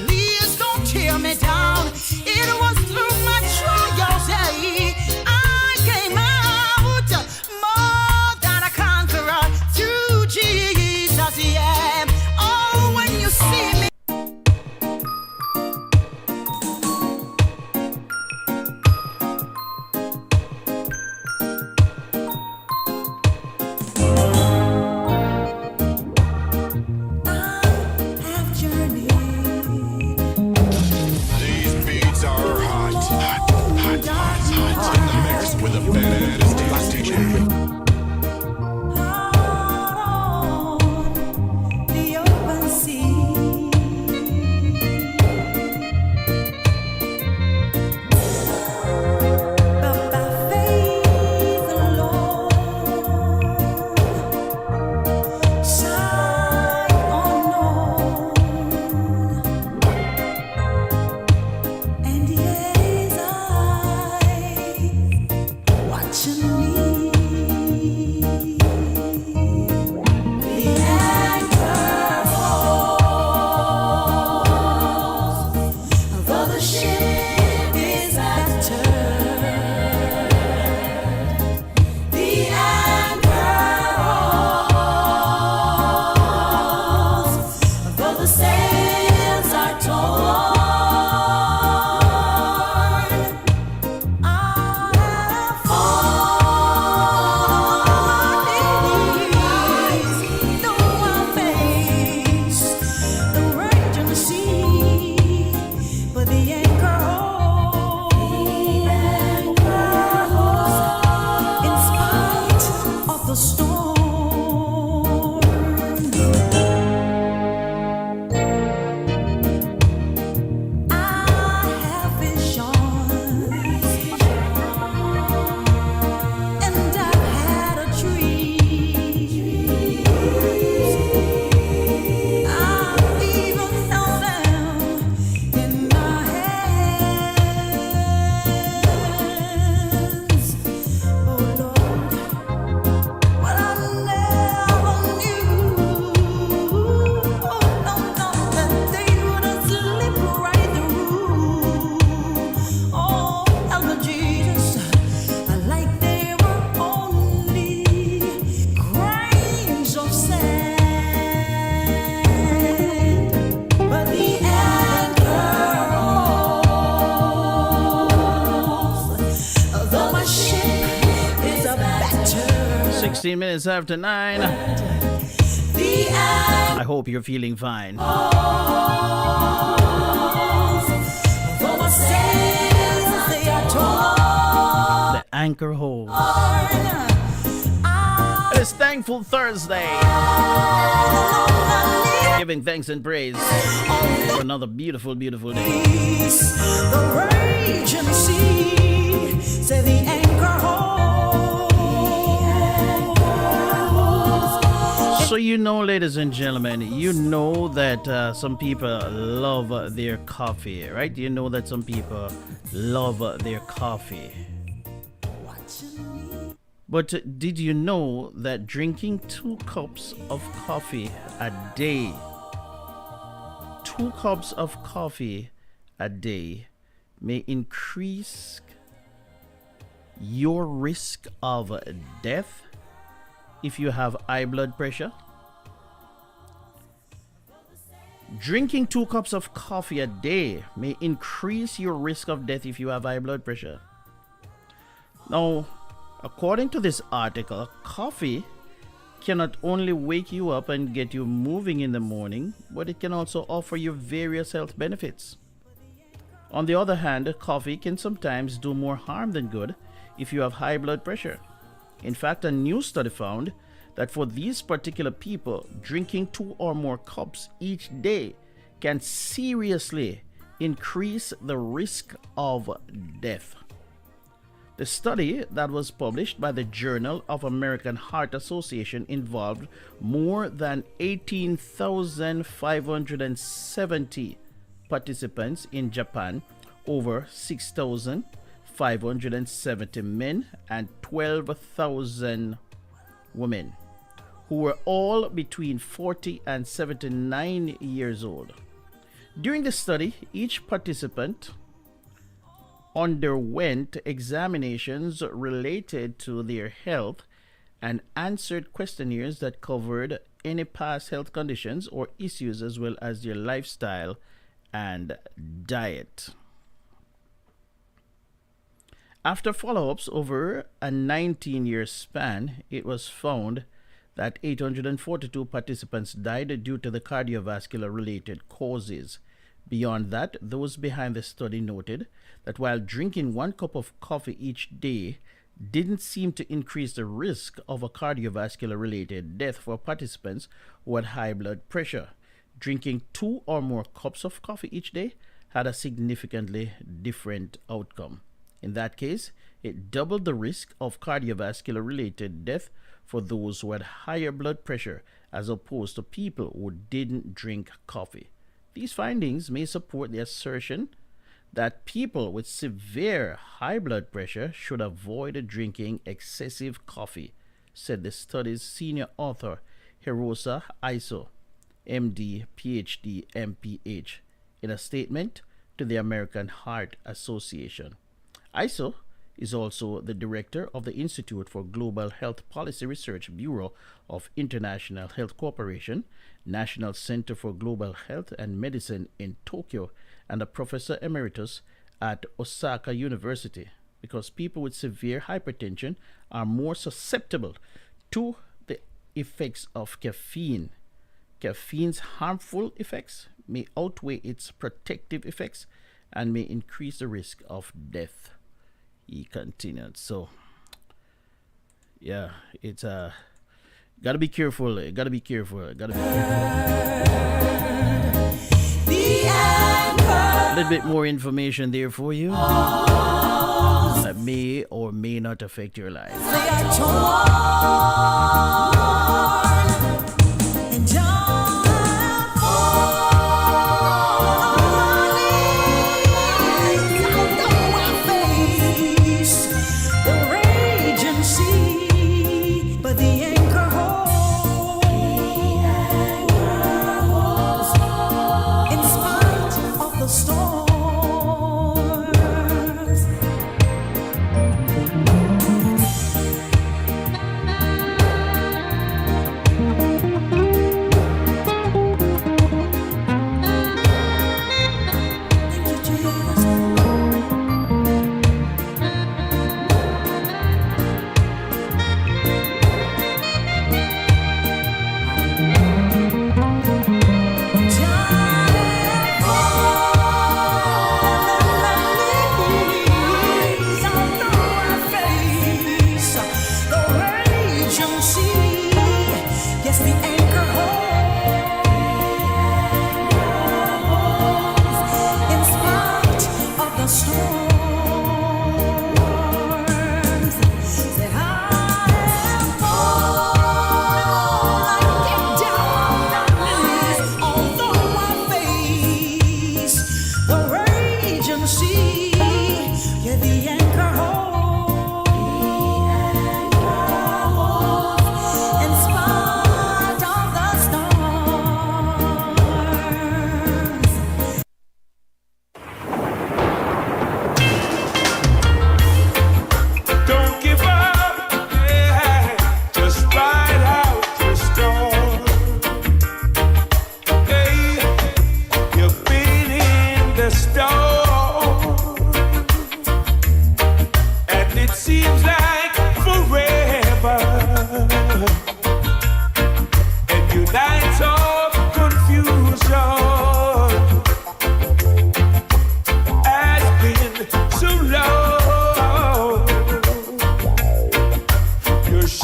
please don't tear me down. It was through my trials, yeah, I came out more than a conqueror through Jesus, yeah. Oh, when you see me.
These beats are hot. In the mix with the baddest dance DJ.
The open sea. But by faith alone, sight unknown, and His eyes watching me. The anchor holds, though the ship is battered. The anchor holds, though the sails are torn. I have fallen, though I face the raging sea, but the anchor holds, in spite of the storm. I have visions, and I've had a dream. I've even held them in my hands. Oh Lord, but I never knew, oh no, that they would slip right through. Oh, Elder Jesus, like they were only grains of sand. But the anchor holds, though my ship is a battered.
16 minutes after 9.
The anchor
I hope you're feeling fine.
holds, though my sails they are torn.
The anchor holds.
I
this Thankful Thursday. Giving thanks and praise for another beautiful, beautiful day.
The raging sea, say the anchor holds.
So you know, ladies and gentlemen, you know that some people love their coffee, right? You know that some people love their coffee. But did you know that drinking 2 cups of coffee a day, 2 cups of coffee a day may increase your risk of death if you have high blood pressure? Drinking 2 cups of coffee a day may increase your risk of death if you have high blood pressure. Now, according to this article, coffee can not only wake you up and get you moving in the morning, but it can also offer you various health benefits. On the other hand, coffee can sometimes do more harm than good if you have high blood pressure. In fact, a new study found that for these particular people, drinking 2 or more cups each day can seriously increase the risk of death. The study that was published by the Journal of American Heart Association involved more than 18,570 participants in Japan, over 6,570 men and 12,000 women, who were all between 40 and 79 years old. During the study, each participant underwent examinations related to their health and answered questionnaires that covered any past health conditions or issues, as well as their lifestyle and diet. After follow-ups over a 19-year span, it was found that 842 participants died due to the cardiovascular-related causes. Beyond that, those behind the study noted that while drinking 1 cup of coffee each day didn't seem to increase the risk of a cardiovascular-related death for participants who had high blood pressure, drinking 2 or more cups of coffee each day had a significantly different outcome. In that case, it doubled the risk of cardiovascular-related death for those who had higher blood pressure as opposed to people who didn't drink coffee. These findings may support the assertion that people with severe high blood pressure should avoid drinking excessive coffee, said the study's senior author, Hirosa Iso, MD, PhD, MPH, in a statement to the American Heart Association. Iso is also the director of the Institute for Global Health Policy Research Bureau of International Health Corporation, National Center for Global Health and Medicine in Tokyo, and a professor emeritus at Osaka University, because people with severe hypertension are more susceptible to the effects of caffeine. Caffeine's harmful effects may outweigh its protective effects and may increase the risk of death. He continued. So, yeah, it's gotta be careful. Gotta be careful. A little bit more information there for you that may or may not affect your life.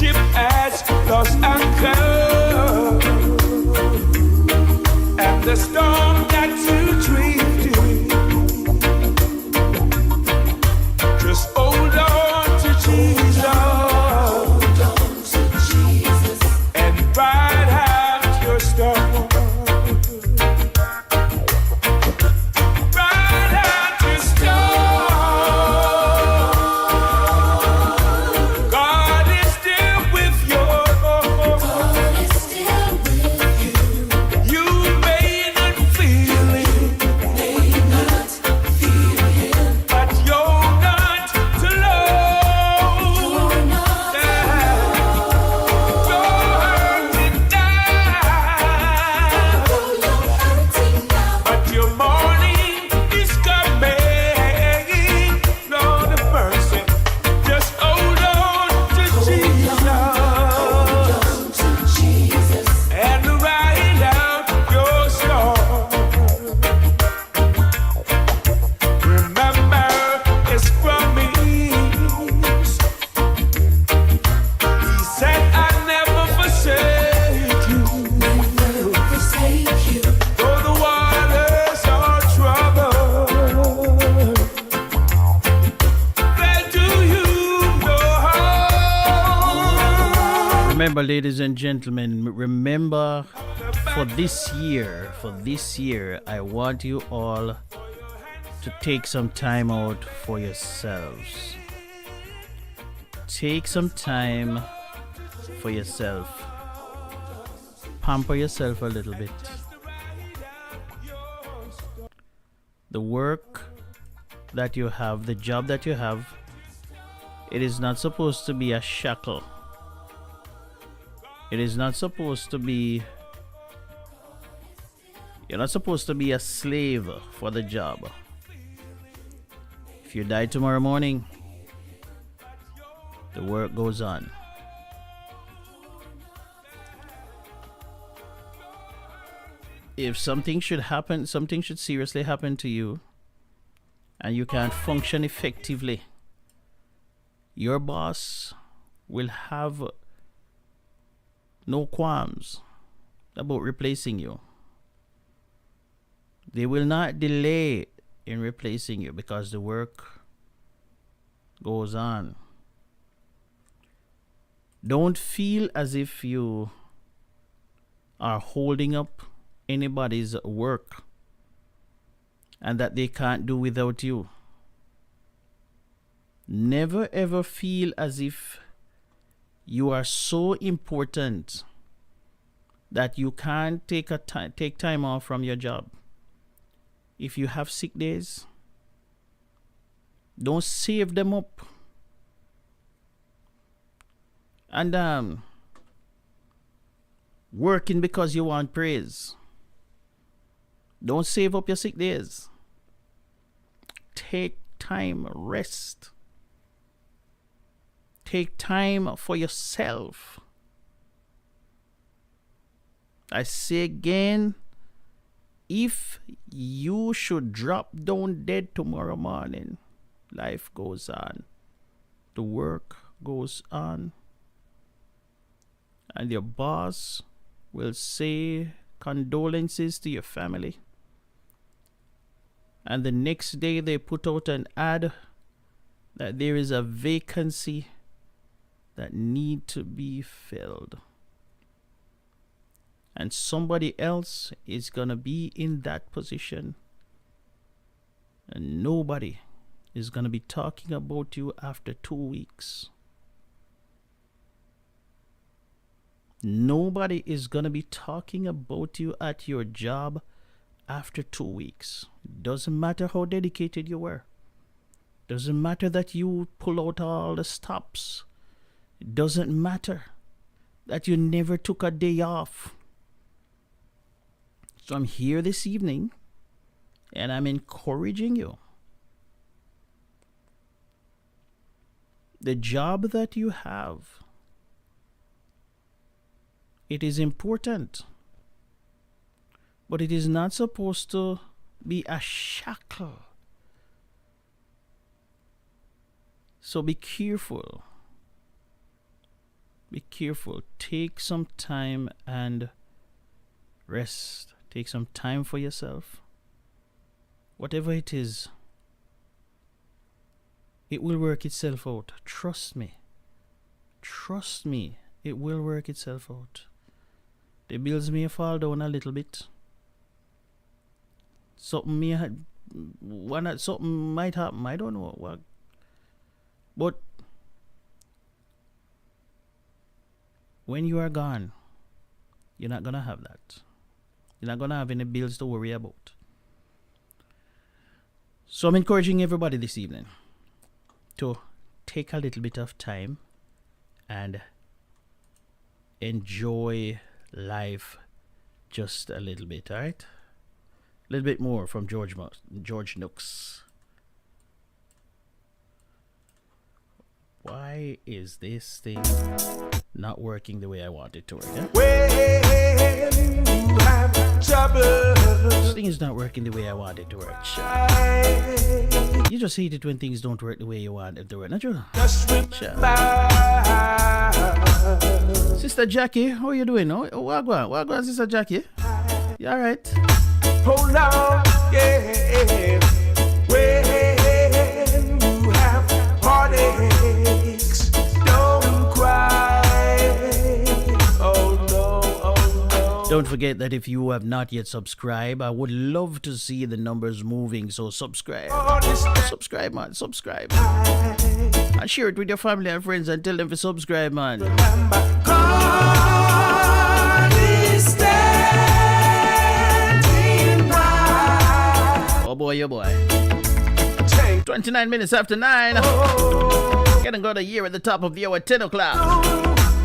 ship has lost anchor, and the storm got too drifting. Just hold on to Jesus, and ride out your storm. Ride out your storm. God is still with you. You may not feel it, but you're not alone. But your morning is coming. Lord of mercy, just hold on to Jesus and ride out your storm. Remember His promise. He said, I never forsake you. Though the waters are troubled, then do you know how?
Remember, ladies and gentlemen, remember for this year, I want you all to take some time out for yourselves. Take some time for yourself. Pamper yourself a little bit. The work that you have, the job that you have, it is not supposed to be a shackle. It is not supposed to be, you're not supposed to be a slave for the job. If you die tomorrow morning, the work goes on. If something should happen, something should seriously happen to you, and you can't function effectively, your boss will have no qualms about replacing you. They will not delay in replacing you because the work goes on. Don't feel as if you are holding up anybody's work and that they can't do without you. Never ever feel as if you are so important that you can't take time off from your job. If you have sick days, don't save them up. And working because you want praise. Don't save up your sick days. Take time, rest. Take time for yourself. I say again, if you should drop down dead tomorrow morning, life goes on. The work goes on. And your boss will say condolences to your family. And the next day they put out an ad that there is a vacancy that need to be filled. And somebody else is going to be in that position. And nobody is going to be talking about you after 2 weeks. Nobody is going to be talking about you at your job after 2 weeks. Doesn't matter how dedicated you were. Doesn't matter that you pull out all the stops. It doesn't matter that you never took a day off. So I'm here this evening and I'm encouraging you. The job that you have, it is important, but it is not supposed to be a shackle. So be careful. Be careful. Take some time and rest. Take some time for yourself. Whatever it is, it will work itself out. Trust me. Trust me. It will work itself out. The bills may fall down a little bit. Something might happen. I don't know what. But when you are gone, you're not gonna have that. You're not gonna have any bills to worry about. So I'm encouraging everybody this evening to take a little bit of time and enjoy life just a little bit, all right? A little bit more from George Nooks. Why is this thing not working the way I want it to work? Eh?
When you have trouble,
this thing is not working the way I want it to work. You just hate it when things don't work the way you want it to work, not you? Sister Jackie, how are you doing? Wagwan, Sister Jackie? You alright?
Hold on, yeah. When you have heartaches, don't cry. Oh no, oh no.
Don't forget that if you have not yet subscribed, I would love to see the numbers moving. So subscribe. Subscribe, man. Subscribe. And share it with your family and friends and tell them to subscribe, man.
God is standing by.
Oh boy, oh boy. 29 minutes after 9. Gonna go to year at the top of the hour at 10 o'clock.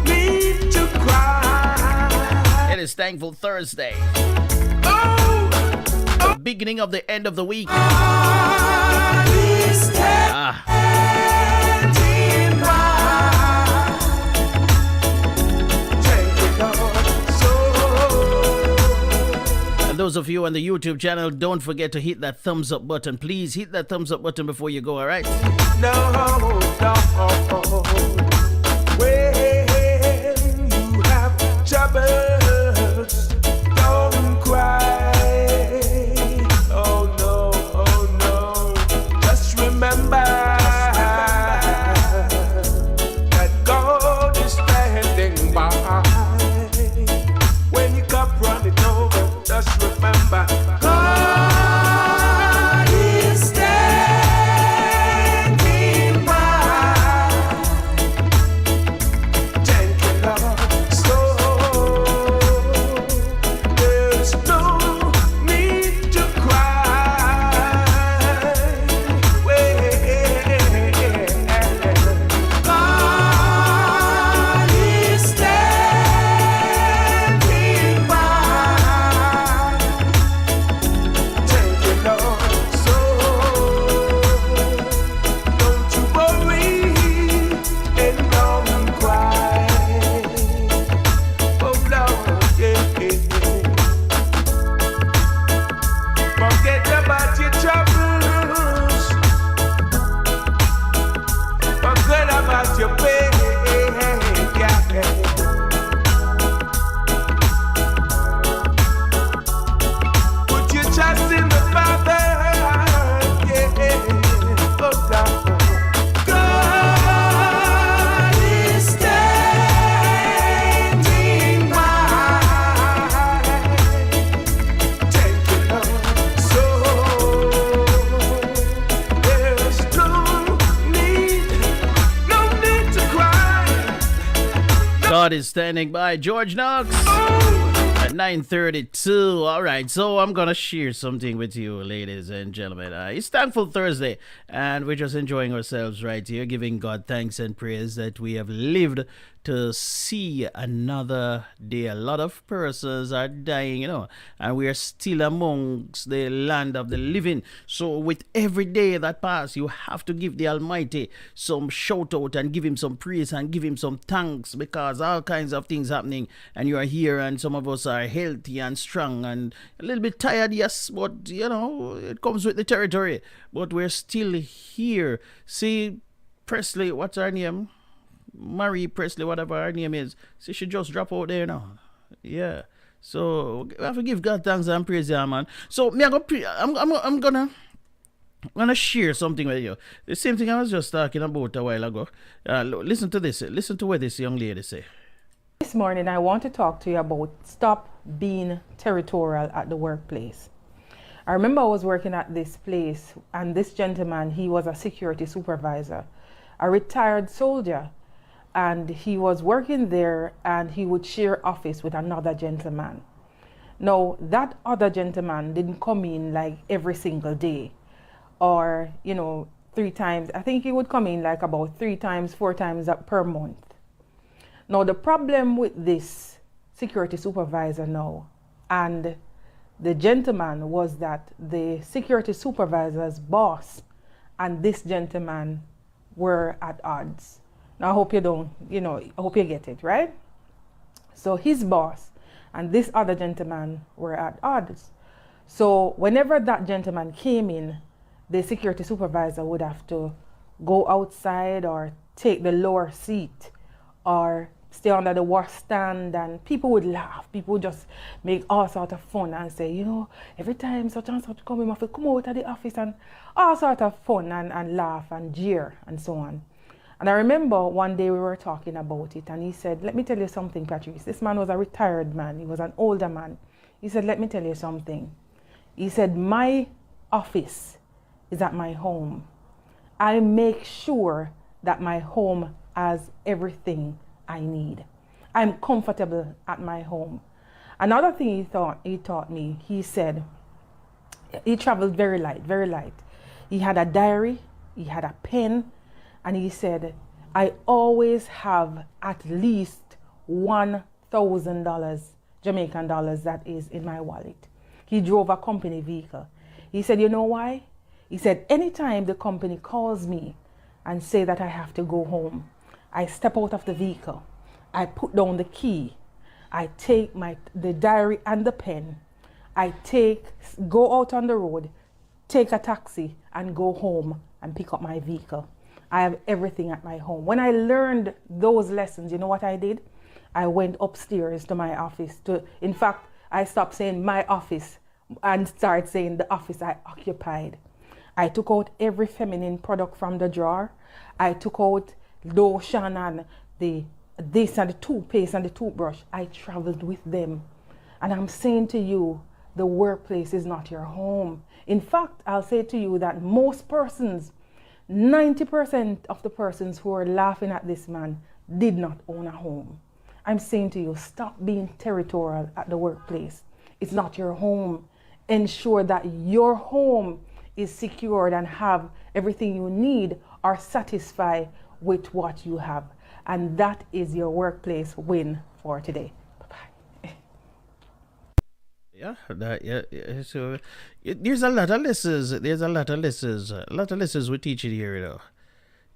Need to cry.
It is Thankful Thursday. The beginning of the end of the week. And those of you on the YouTube channel, don't forget to hit that thumbs up button. Please hit that thumbs up button before you go, all right?
No. When you have troubles, don't cry. Oh no. Just remember that God is standing by. When you cup running over, just remember God is standing by. Thank you, Lord. So there's no need to cry. God is standing by. Thank you, Lord. So don't you worry and don't cry. Oh Lord, yeah. Forget about your troubles. Forget about your pain. Yeah. Put your trust in the Father. Yeah. Oh Lord. God is standing by. Thank you, Lord. So there's no need to cry.
God is standing by. George Knox at 9:32. All right, so I'm gonna share something with you, ladies and gentlemen. It's Thankful Thursday, and we're just enjoying ourselves right here, giving God thanks and praise that we have lived to see another day. A lot of persons are dying, and we are still amongst the land of the living. So with every day that passes, you have to give the Almighty some shout out and give him some praise and give him some thanks, because all kinds of things happening, and you are here, and some of us are healthy and strong and a little bit tired, yes, but it comes with the territory, but we're still here. See, Presley, what's her name? Marie Presley, whatever her name is. See, she just drop out there now. Yeah. So we have to give God thanks and praise, yeah, man. So me, I'm gonna share something with you. The same thing I was just talking about a while ago. Listen to this. Listen to what this young lady say.
This morning, I want to talk to you about stop being territorial at the workplace. I remember I was working at this place, and this gentleman, he was a security supervisor, a retired soldier, and he was working there, and he would share office with another gentleman. Now, that other gentleman didn't come in like every single day, or 3 times. I think he would come in like about 3 times, 4 times per month. Now, the problem with this security supervisor now and the gentleman was that the security supervisor's boss and this gentleman were at odds. Now, I hope you don't, I hope you get it, right? So his boss and this other gentleman were at odds. So whenever that gentleman came in, the security supervisor would have to go outside or take the lower seat or stay under the washstand, and people would laugh. People would just make all sorts of fun and say, every time such and such come, we have to come out of the office, and all sorts of fun and laugh and jeer and so on. And I remember one day we were talking about it, and he said, let me tell you something, Patrice. This man was a retired man. He was an older man. He said, let me tell you something. He said, my office is at my home. I make sure that my home has everything I need. I'm comfortable at my home. Another thing he taught me, he said, he traveled very light, very light. He had a diary, he had a pen, and he said, I always have at least $1,000 Jamaican dollars that is in my wallet. He drove a company vehicle. He said, you know why? He said, anytime the company calls me and say that I have to go home, I step out of the vehicle, I put down the key, I take the diary and the pen, go out on the road, take a taxi and go home and pick up my vehicle. I have everything at my home. When I learned those lessons, you know what I did? I went upstairs to my office. In fact, I stopped saying my office and started saying the office I occupied. I took out every feminine product from the drawer. I took out lotion and this and the toothpaste and the toothbrush. I traveled with them. And I'm saying to you, the workplace is not your home. In fact, I'll say to you that most persons, 90% of the persons who are laughing at this man did not own a home. I'm saying to you, stop being territorial at the workplace. It's not your home. Ensure that your home is secured and have everything you need or satisfied with what you have. And that is your workplace win for today. Bye-bye.
Yeah. So there's a lot of lessons. There's a lot of lessons we're teaching here,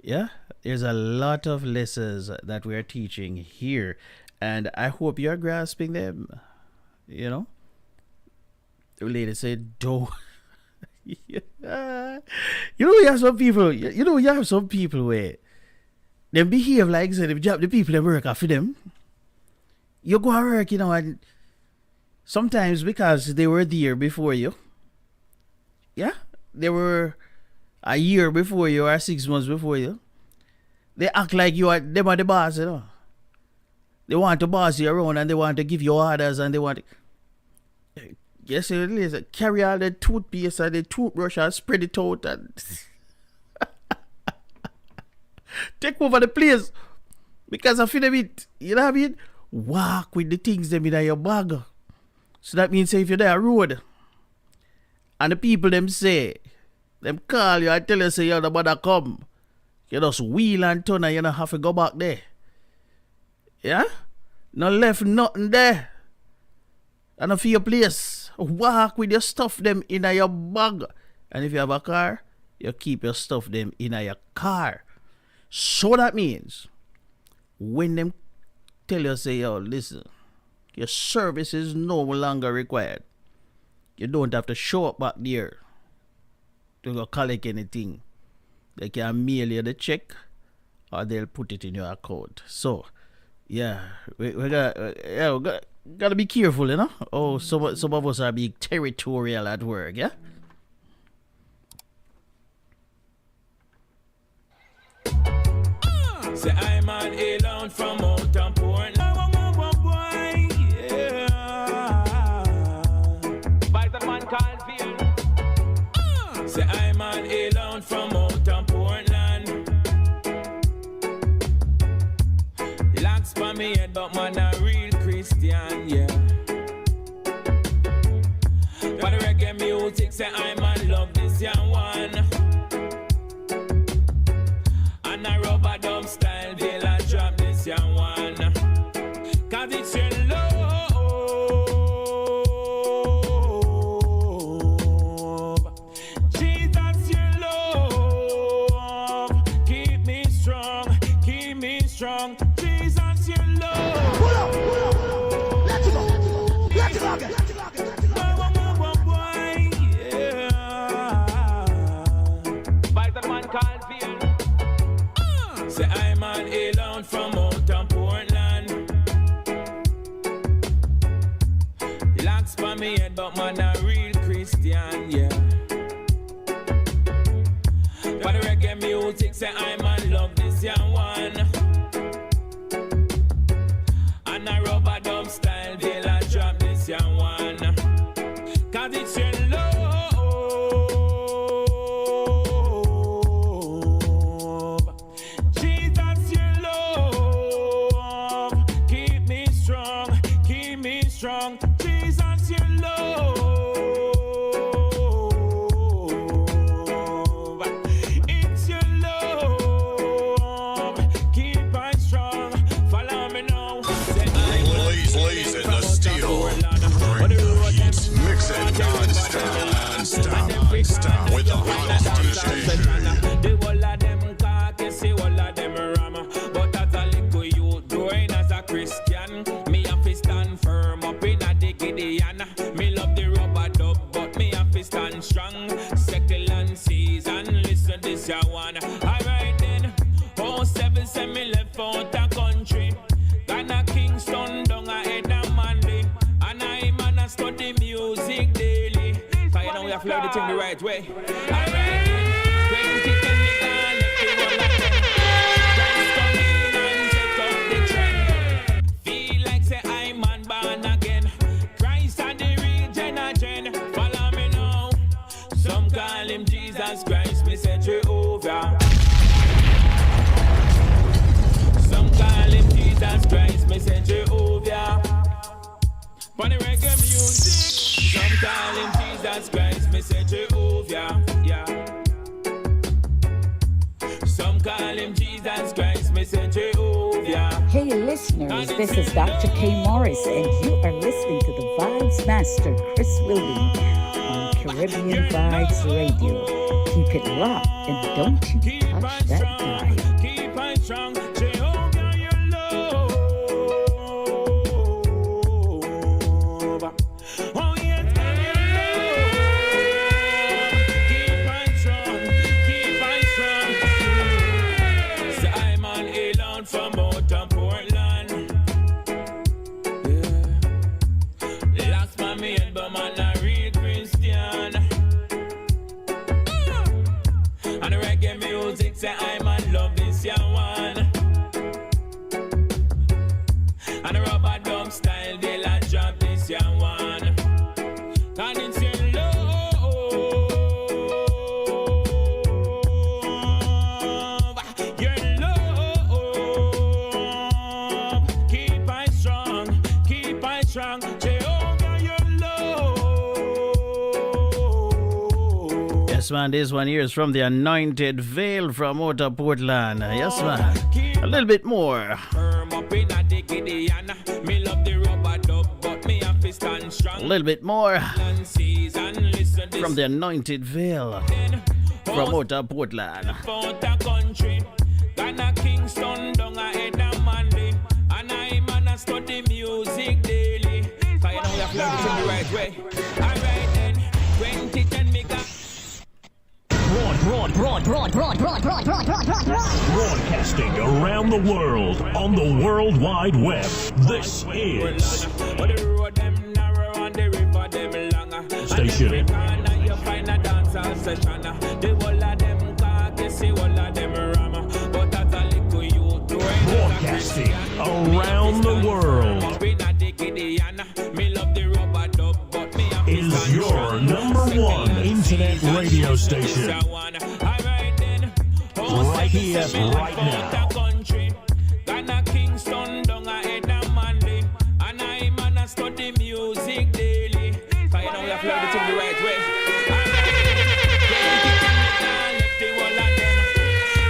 Yeah, there's a lot of lessons that we are teaching here, and I hope you're grasping them. The lady said, "Don't." You have some people. You have some people where they behave like the people that work after them. You go to work, and sometimes because they were there before you. Yeah, they were a year before you or 6 months before you. They act like them are the boss, They want to boss you around and they want to give you orders and they want to. Yes, it is. Carry all the toothpaste and the toothbrush and spread it out and take over the place. Because I feel a bit, you know what I mean? Walk with the things them in your bag. So that means if you're there road and the people them say, them call you and tell you say you're the mother come. You just wheel and turn and you don't have to go back there. Yeah? No left nothing there. And for your place. Walk with your stuff them in your bag. And if you have a car, you keep your stuff them in your car. So that means when them tell you say, yo, listen, your service is no longer required. You don't have to show up back there to go collect anything. They can mail you the check or they'll put it in your account. So, yeah, we gotta be careful, you know. Oh, some of us are being territorial at work, yeah.
Say I'm an alone from Mountain Portland. Say I'm an alone from Mountain Portland. Locks for me head, but man a real Christian, yeah. For the reggae music, say I'm a love this young one. And a rubber dub style, veil and drop this young one. Cause it's your love. Strong, Jesus, your love. Pull up. Let's go. Man called Vian. Say I'm an alone from Mountain Portland. Locks for me head, but man a real Christian, yeah. For the reggae music, say I'm an love this young one. And a rubber dub style, veil and drop this young one. Cause it's your love. Jesus, your love. Keep me strong. Jesus, your love. It's your love. Keep on strong. Follow me now.
Blaze in the steel. Bring the heat. Mix it non-stop with the hottest DJ.
The whole of them cocky, see all of them ram. But as a little youth growing as a Christian, me have to stand firm up in a the Gideon. Me love the rubber dub, but me have to stand strong. Settle and season, listen this ya one. Alright then, 07 say me left out the country. Ghana Kingston down ahead of Monday. And I'm on a study music daily. Cause you know we have to learn the thing the right way. Alright then, 2010 me gone left the whole of them. Just come in and check out the trend. Feel like say I'm man born again. Christ and the regeneration. Follow me now. Some call him Jesus Christ, me say Jehovah. Some call him Jesus Christ, me say Jehovah. For the reggae music, some call him Jesus Christ, me say Jehovah, yeah. Some call him Jesus Christ, me say Jehovah.
Hey listeners, this is Dr. K. Morris, and you are listening to the Vibes Master, Chris Willing, on Caribbean Vibes Radio. Keep it locked, and don't you touch that dial.
Keep on strong, Jehovah, your love. Oh yes, and your love. Keep on strong, keep on strong. Say I'm an alone from Mountain Portland. Yeah. Last man me head, but man a real Christian. And the reggae music say I'm a love this young one. And the rubber dub style they like drop this young one. And it's your love. Your love. Keep on strong. Keep on strong. Jehovah, your love.
Yes, man, this one here is from the Anointed Veil from Outer Portland. Yes, man. A little bit more.
Firm up in a Gideon. Me love the rubber dub, but me have to stand strong.
A little bit more
Season, listen this.
from the Anointed Veil from Outer Portland.
Out the country, Ghana Kingston down ahead of Monday. And I'm on a study music daily. Cause you know we have to learn the thing the right way. Alright then, 2010 me got
Broadcasting around the world on the World Wide Web. This is Station. Broadcasting around the world is your number one internet radio station. Right here, right now.
Study music daily. So you know we have to learn the thing the right way.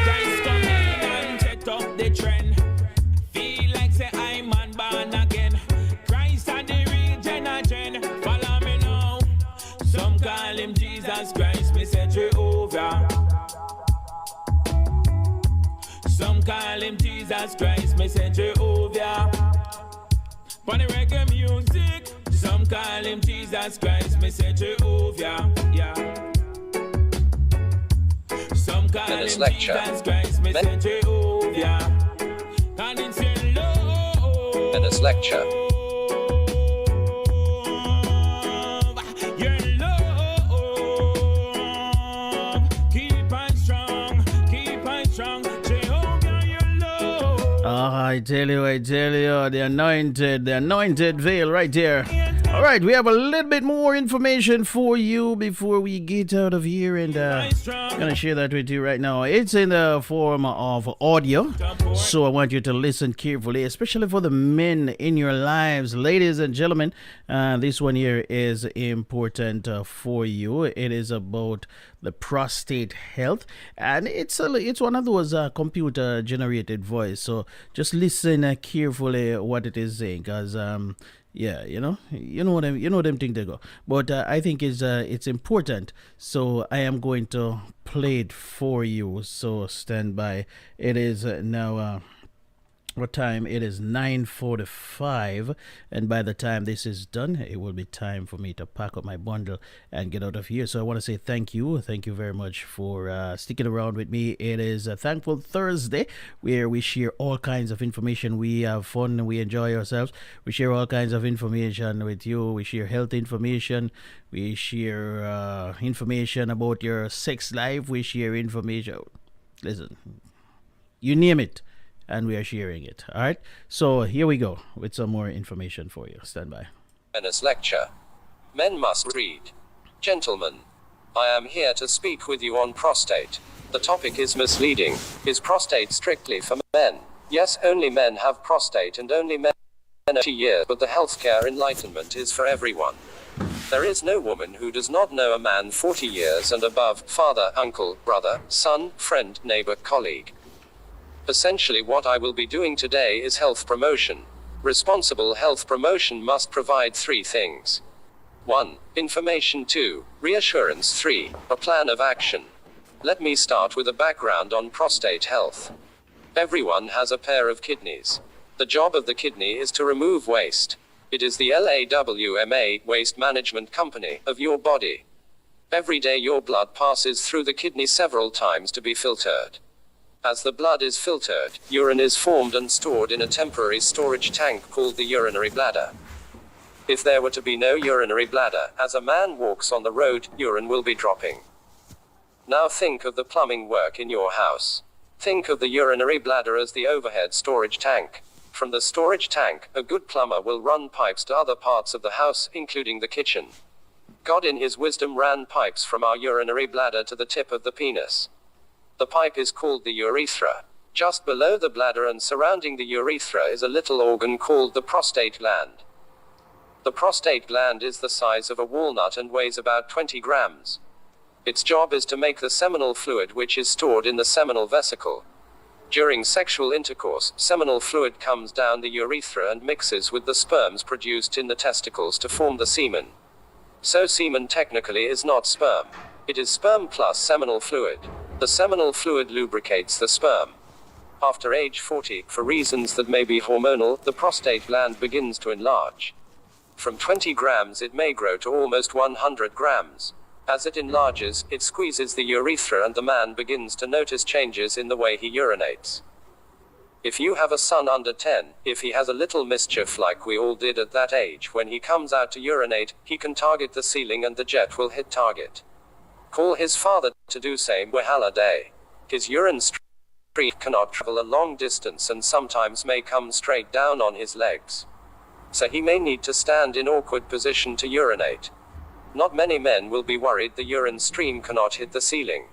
Christ come in and set up the trend. Feel like say I'm man born again. Christ and the regeneration. Follow me now. Some call him Jesus Christ, me say Jehovah. Some call him Jesus Christ, me say Jehovah. For the reggae music, some call him Jesus Christ, me say Jehovah, yeah. Some call him Jesus Christ, me say Jehovah. And it's your love.
Menace lecture.
Your love. Keep on strong, Jehovah, your love.
I tell you, the anointed veil right there. All right, we have a little bit more information for you before we get out of here, and I'm going to share that with you right now. It's in the form of audio, so I want you to listen carefully, especially for the men in your lives. Ladies and gentlemen, this one here is important for you. It is about the prostate health, and it's one of those computer generated voice, so just listen carefully what it is saying, because yeah, you know them things they go, but I think it's important, so I am going to play it for you, so stand by. It is now what time? It is 9:45, and by the time this is done, it will be time for me to pack up my bundle and get out of here. So I want to say thank you very much for sticking around with me. It is a Thankful Thursday, where we share all kinds of information. We have fun, we enjoy ourselves, we share all kinds of information with you. We share health information, we share information about your sex life, we share information, listen, you name it, and we are sharing it. All right, so here we go with some more information for you. Stand by.
Menace lecture. Men must read. Gentlemen, I am here to speak with you on prostate. The topic is misleading. Is prostate strictly for men? Yes, only men have prostate, and only men are 20 years, but the healthcare enlightenment is for everyone. There is no woman who does not know a man 40 years and above, father, uncle, brother, son, friend, neighbor, colleague. Essentially, what I will be doing today is health promotion. Responsible health promotion must provide 3 things. 1. Information. 2. Reassurance. 3. A plan of action. Let me start with a background on prostate health. Everyone has a pair of kidneys. The job of the kidney is to remove waste. It is the LAWMA, waste management company, of your body. Every day your blood passes through the kidney several times to be filtered. As the blood is filtered, urine is formed and stored in a temporary storage tank called the urinary bladder. If there were to be no urinary bladder, as a man walks on the road, urine will be dropping. Now think of the plumbing work in your house. Think of the urinary bladder as the overhead storage tank. From the storage tank, a good plumber will run pipes to other parts of the house, including the kitchen. God in his wisdom ran pipes from our urinary bladder to the tip of the penis. The pipe is called the urethra. Just below the bladder and surrounding the urethra is a little organ called the prostate gland. The prostate gland is the size of a walnut and weighs about 20 grams. Its job is to make the seminal fluid, which is stored in the seminal vesicle. During sexual intercourse, seminal fluid comes down the urethra and mixes with the sperms produced in the testicles to form the semen. So semen technically is not sperm. It is sperm plus seminal fluid. The seminal fluid lubricates the sperm. After age 40, for reasons that may be hormonal, the prostate gland begins to enlarge. From 20 grams it may grow to almost 100 grams. As it enlarges, it squeezes the urethra and the man begins to notice changes in the way he urinates. If you have a son under 10, if he has a little mischief like we all did at that age, when he comes out to urinate, he can target the ceiling and the jet will hit target. Call his father to do same wahala day. His urine stream cannot travel a long distance and sometimes may come straight down on his legs. So he may need to stand in awkward position to urinate. Not many men will be worried the urine stream cannot hit the ceiling.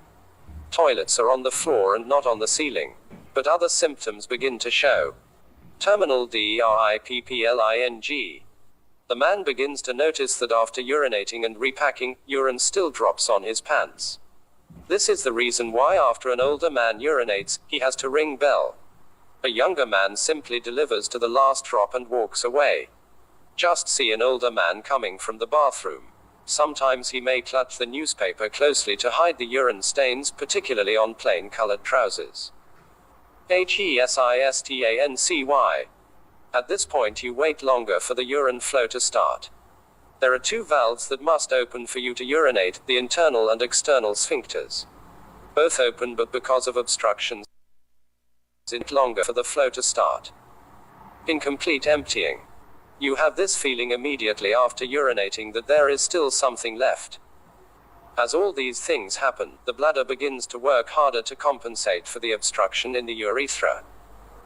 Toilets are on the floor and not on the ceiling. But other symptoms begin to show. Terminal DRIPPLING. The man begins to notice that after urinating and repacking, urine still drops on his pants. This is the reason why after an older man urinates, he has to ring bell. A younger man simply delivers to the last drop and walks away. Just see an older man coming from the bathroom. Sometimes he may clutch the newspaper closely to hide the urine stains, particularly on plain colored trousers. HESISTANCY. At this point you wait longer for the urine flow to start. There are two valves that must open for you to urinate, the internal and external sphincters. Both open, but because of obstructions, it's longer for the flow to start. Incomplete emptying. You have this feeling immediately after urinating that there is still something left. As all these things happen, the bladder begins to work harder to compensate for the obstruction in the urethra.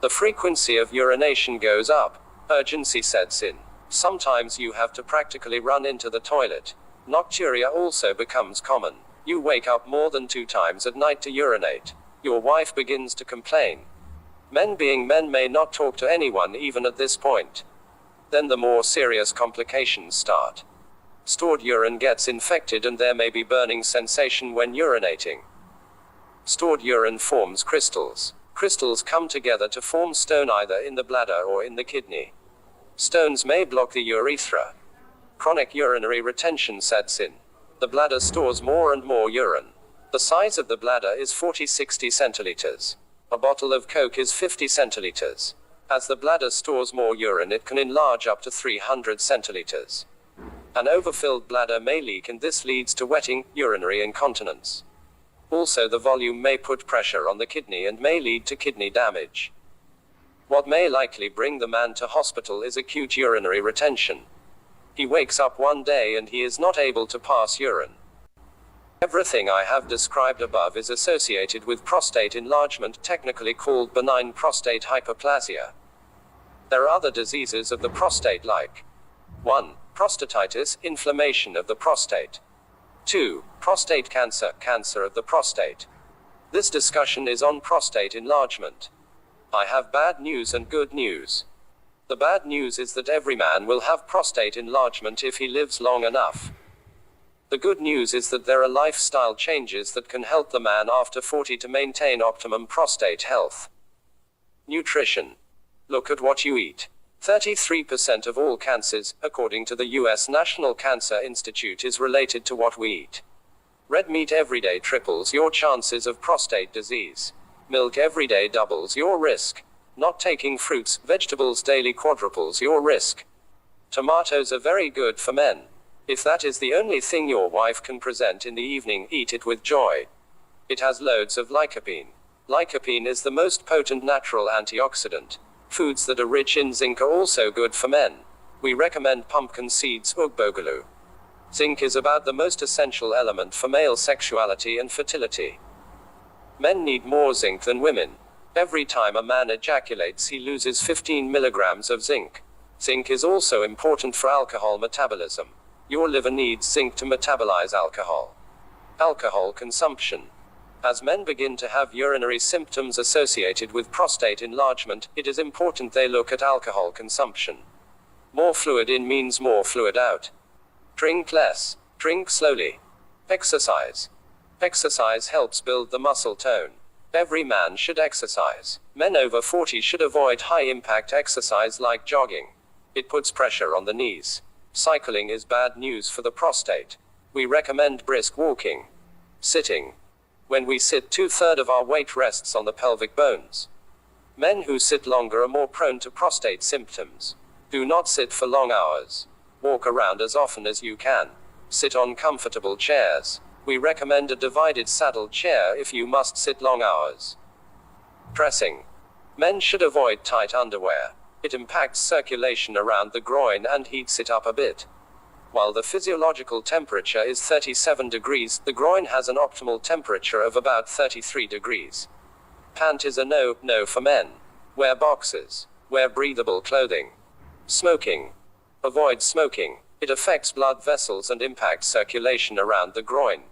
The frequency of urination goes up. Urgency sets in. Sometimes you have to practically run into the toilet. Nocturia also becomes common. You wake up more than 2 times at night to urinate. Your wife begins to complain. Men being men may not talk to anyone even at this point. Then the more serious complications start. Stored urine gets infected and there may be burning sensation when urinating. Stored urine forms crystals. Crystals come together to form stone either in the bladder or in the kidney. Stones may block the urethra. Chronic urinary retention sets in. The bladder stores more and more urine. The size of the bladder is 40-60 centiliters. A bottle of Coke is 50 centiliters. As the bladder stores more urine, it can enlarge up to 300 centiliters. An overfilled bladder may leak and this leads to wetting, urinary incontinence. Also, the volume may put pressure on the kidney and may lead to kidney damage. What may likely bring the man to hospital is acute urinary retention. He wakes up one day and he is not able to pass urine. Everything I have described above is associated with prostate enlargement, technically called benign prostate hyperplasia. There are other diseases of the prostate like 1. Prostatitis, inflammation of the prostate. 2. Prostate cancer, cancer of the prostate. This discussion is on prostate enlargement. I have bad news and good news. The bad news is that every man will have prostate enlargement if he lives long enough. The good news is that there are lifestyle changes that can help the man after 40 to maintain optimum prostate health. Nutrition. Look at what you eat. 33% of all cancers, according to the U.S. National Cancer Institute, is related to what we eat. Red meat every day triples your chances of prostate disease. Milk every day doubles your risk. Not taking fruits, vegetables daily quadruples your risk. Tomatoes are very good for men. If that is the only thing your wife can present in the evening, eat it with joy. It has loads of lycopene. Lycopene is the most potent natural antioxidant. Foods that are rich in zinc are also good for men. We recommend pumpkin seeds, ugbogalu. Zinc is about the most essential element for male sexuality and fertility. Men need more zinc than women. Every time a man ejaculates, he loses 15 milligrams of zinc. Zinc is also important for alcohol metabolism. Your liver needs zinc to metabolize alcohol. Alcohol consumption. As men begin to have urinary symptoms associated with prostate enlargement, it is important they look at alcohol consumption. More fluid in means more fluid out. Drink less. Drink slowly. Exercise. Exercise helps build the muscle tone. Every man should exercise. Men over 40 should avoid high-impact exercise like jogging. It puts pressure on the knees. Cycling is bad news for the prostate. We recommend brisk walking. Sitting. When we sit, 2/3 of our weight rests on the pelvic bones. Men who sit longer are more prone to prostate symptoms. Do not sit for long hours. Walk around as often as you can. Sit on comfortable chairs. We recommend a divided saddle chair if you must sit long hours. Pressing. Men should avoid tight underwear. It impacts circulation around the groin and heats it up a bit. While the physiological temperature is 37 degrees, the groin has an optimal temperature of about 33 degrees. Pant is a no for men. Wear boxers. Wear breathable clothing. Smoking. Avoid smoking. It affects blood vessels and impacts circulation around the groin.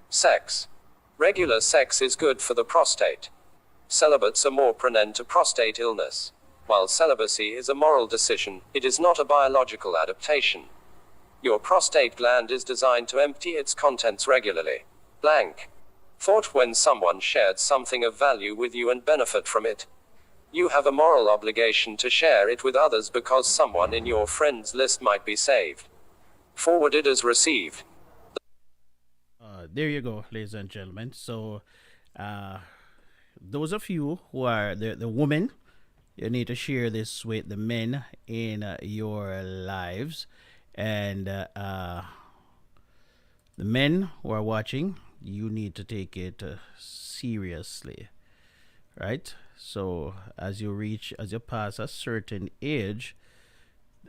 Sex. Regular sex is good for the prostate. Celibates are more prone to prostate illness. While celibacy is a moral decision, it is not a biological adaptation. Your prostate gland is designed to empty its contents regularly. Blank. Thought when someone shared something of value with you and benefit from it. You have a moral obligation to share it with others because someone in your friends list might be saved. Forwarded as received.
There you go, ladies and gentlemen. So, those of you who are the women, you need to share this with the men in your lives. And the men who are watching, you need to take it seriously, right? So as you pass a certain age,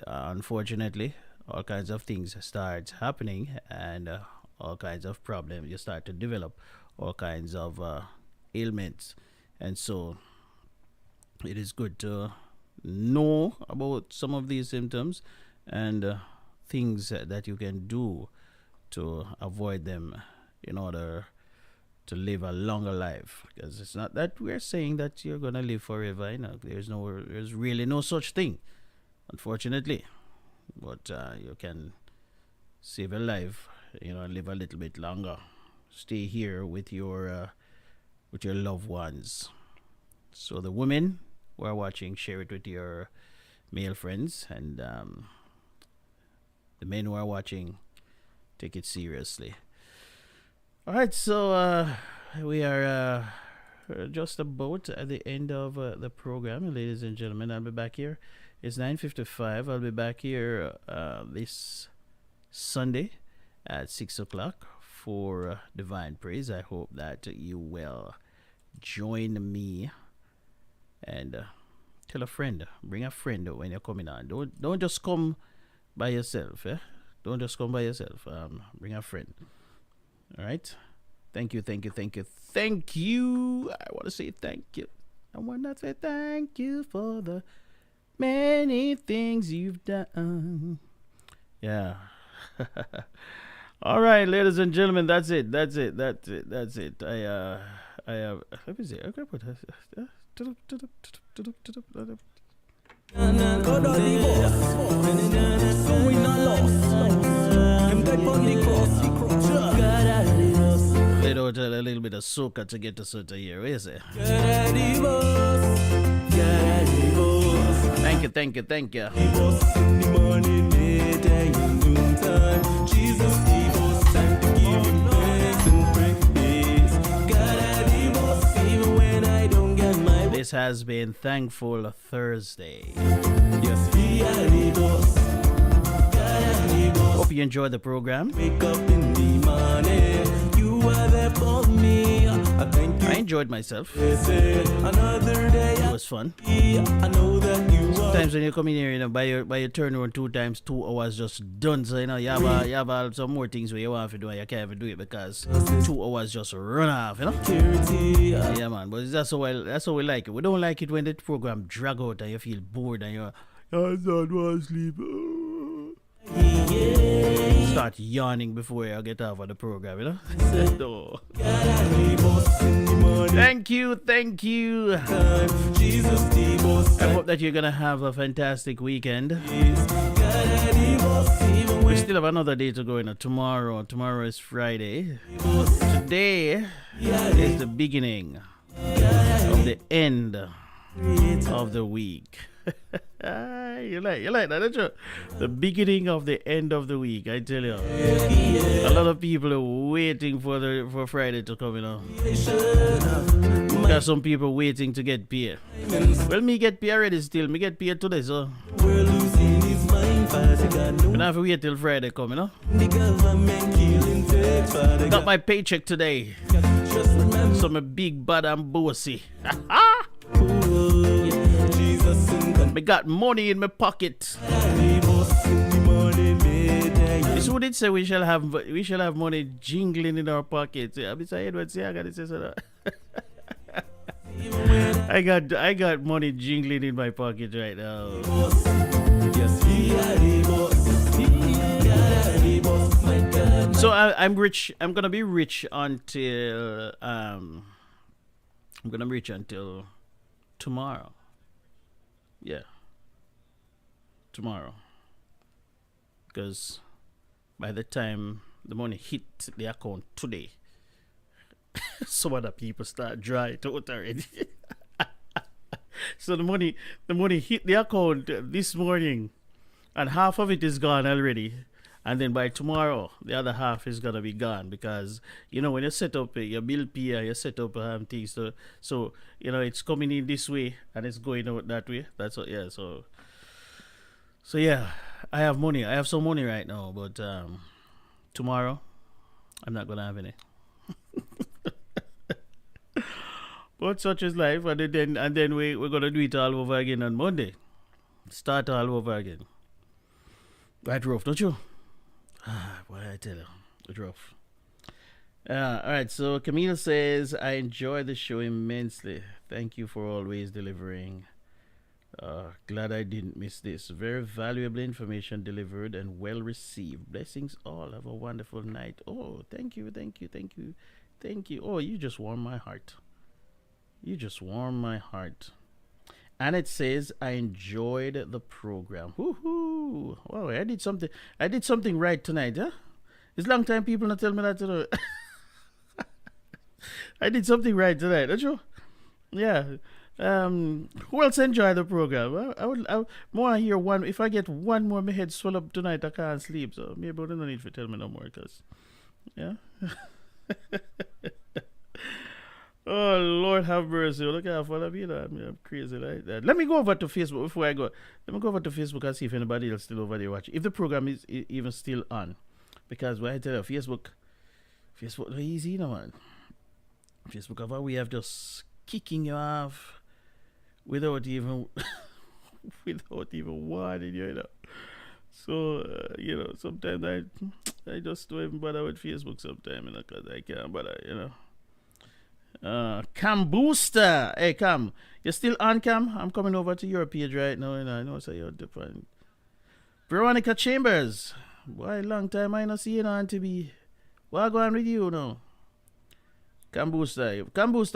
unfortunately, all kinds of things start happening, and all kinds of problems. You start to develop all kinds of ailments, and so it is good to know about some of these symptoms and things that you can do to avoid them in order to live a longer life. Because it's not that we're saying that you're gonna live forever. You know, there's really no such thing, unfortunately. But you can save a life, live a little bit longer. Stay here with your loved ones. So the women who are watching, share it with your male friends, and the men who are watching, take it seriously. All right, so we are just about at the end of the program, ladies and gentlemen. I'll be back here. It's 9:55. I'll be back here this Sunday at 6 o'clock for Divine Praise. I hope that you will join me, and tell a friend, bring a friend when you're coming on. Don't just come by yourself, eh? Don't just come by yourself. Bring a friend. All right. Thank you. I want to say thank you. I want to say thank you for the many things you've done. Yeah. All right, ladies and gentlemen, that's it. I have. Let me see. Okay, put a little bit of soca to get to Sota here. Where is it? Thank you. Jesus gave us time to give him praise and praise. Even when I don't get my. This has been Thankful Thursday. Yes, he had us. Hope you enjoyed the program. Wake up in the morning. You are there for me. I enjoyed myself. Another day. It was fun. I know that you sometimes when you come in here, by your turn around 2 times, 2 hours just done. So you have some more things where you want to do and you can't even do it because 2 hours just run off, Yeah, man. But that's how we like it. We don't like it when the program drag out and you feel bored and I don't want to sleep. Start yawning before I get off of the program, No. Thank you. I hope that you're gonna have a fantastic weekend. We still have another day to go. Tomorrow is Friday. Today is the beginning of the end of the week. You like that, don't you? The beginning of the end of the week, I tell you. A lot of people are waiting for Friday to come, Got some people waiting to get paid. Well, me get paid already still. Me get paid today, so. We're losing his mind. gonna have to wait till Friday come, you know? Got my paycheck today. So I'm a big bad and bossy. I got money in my pocket. This would it say we shall have money jingling in our pockets. I gotta say so. I got money jingling in my pocket right now. So I'm rich. I'm gonna be rich until tomorrow. Yeah, tomorrow. Because by the time the money hit the account today, some other people start dry it out already. So the money hit the account this morning, and half of it is gone already. And then by tomorrow, the other half is gonna be gone because when you set up your bill pay, you set up things. So it's coming in this way and it's going out that way. That's what. Yeah. So yeah, I have money. I have some money right now, but tomorrow, I'm not gonna have any. But such is life, and then we're gonna do it all over again on Monday. Start all over again. Right, rough, don't you? Boy, I tell you, it's rough. All right, so Camille says, I enjoy the show immensely. Thank you for always delivering. Glad I didn't miss this. Very valuable information delivered and well received. Blessings all. Have a wonderful night. Oh, thank you. Oh, you just warmed my heart. And it says, I enjoyed the program. Woohoo! Wow, I did something right tonight, huh? It's a long time people not tell me that, I did something right tonight, don't you? Yeah. Who else enjoyed the program? I would more hear one. If I get one more, my head swell up tonight, I can't sleep. So maybe I don't need to tell me no more, because, yeah. Oh, Lord have mercy. Look how far I'm crazy like that. Let me go over to Facebook before I go. Let me go over to Facebook and see if anybody else still over there watching. If the program is even still on. Because when I tell you, Facebook not easy, man. Facebook have a way of just kicking you off without even warning you, So, sometimes I just don't even bother with Facebook sometimes, because I can't bother, Cam Booster. Hey, Cam. You still on, Cam? I'm coming over to your page right now, I know so you're different. Veronica Chambers. Boy, long time I not see you, Auntie B. What going on with you now? Cam Booster,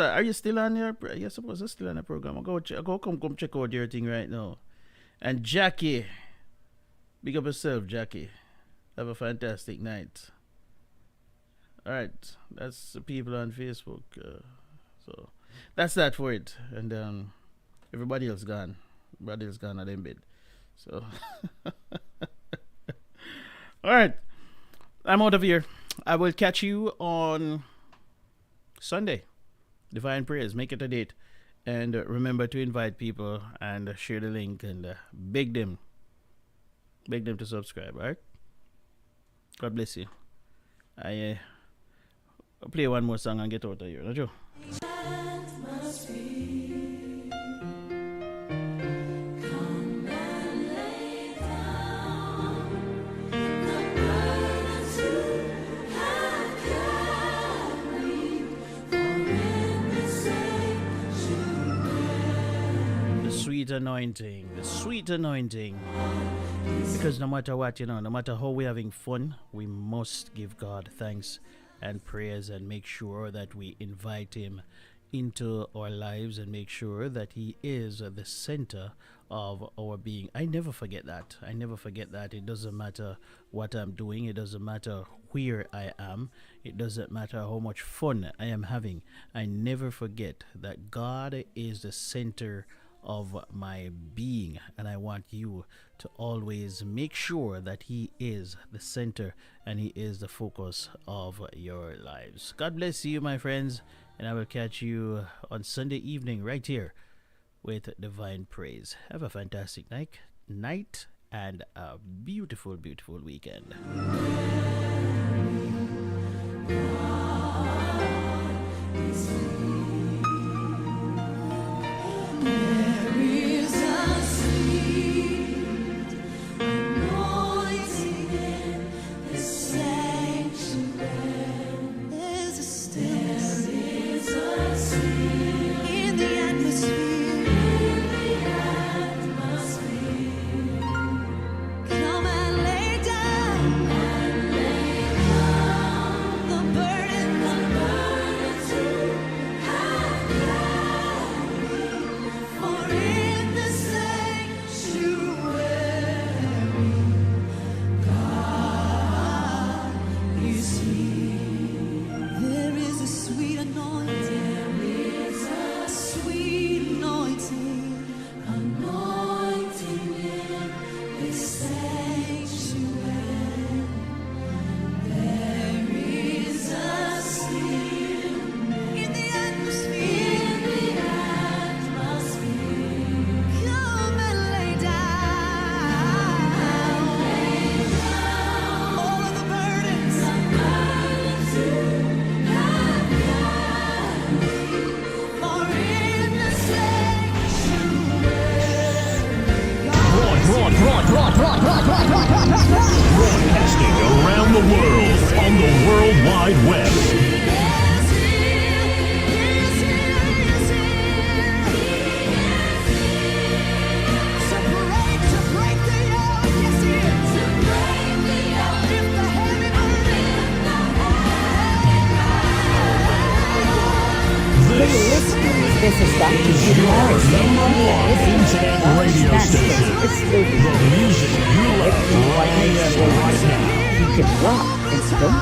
are you still on your... You're supposed to still on the program. Come check out your thing right now. And Jackie. Big up yourself, Jackie. Have a fantastic night. Alright, that's the people on Facebook. So that's that for it. And everybody else gone. Everybody else gone at them bed. So alright. I'm out of here. I will catch you on Sunday. Divine Prayers. Make it a date. And remember to invite people and share the link and beg them to subscribe. Alright? God bless you. I'll play one more song and get out of here, don't you? The sweet anointing. Because no matter what, no matter how we're having fun, we must give God thanks and prayers and make sure that we invite him into our lives and make sure that he is the center of our being. I never forget that. It doesn't matter what I'm doing. It doesn't matter where I am. It doesn't matter how much fun I am having. I never forget that God is the center of my being, and I want you to always make sure that he is the center and he is the focus of your lives. God bless you, my friends, and I will catch you on Sunday evening right here with Divine Praise. Have a fantastic night and a beautiful, beautiful weekend.
There is a sweet anointing in this sanctuary. There is a sweet in the atmosphere. Come and lay down the burden to have carried. For in the sanctuary, God is here. There is a sweet anointing. There is a sweet anointing in this sanctuary. There is a sweet in the atmosphere. Come and lay down all of the burdens to have carried. For in the
Broadcasting around the world on the World Wide Web.
This is Dr. K. Morris.
Internet radio station. The music you love right here, right now.
Keep it locked and don't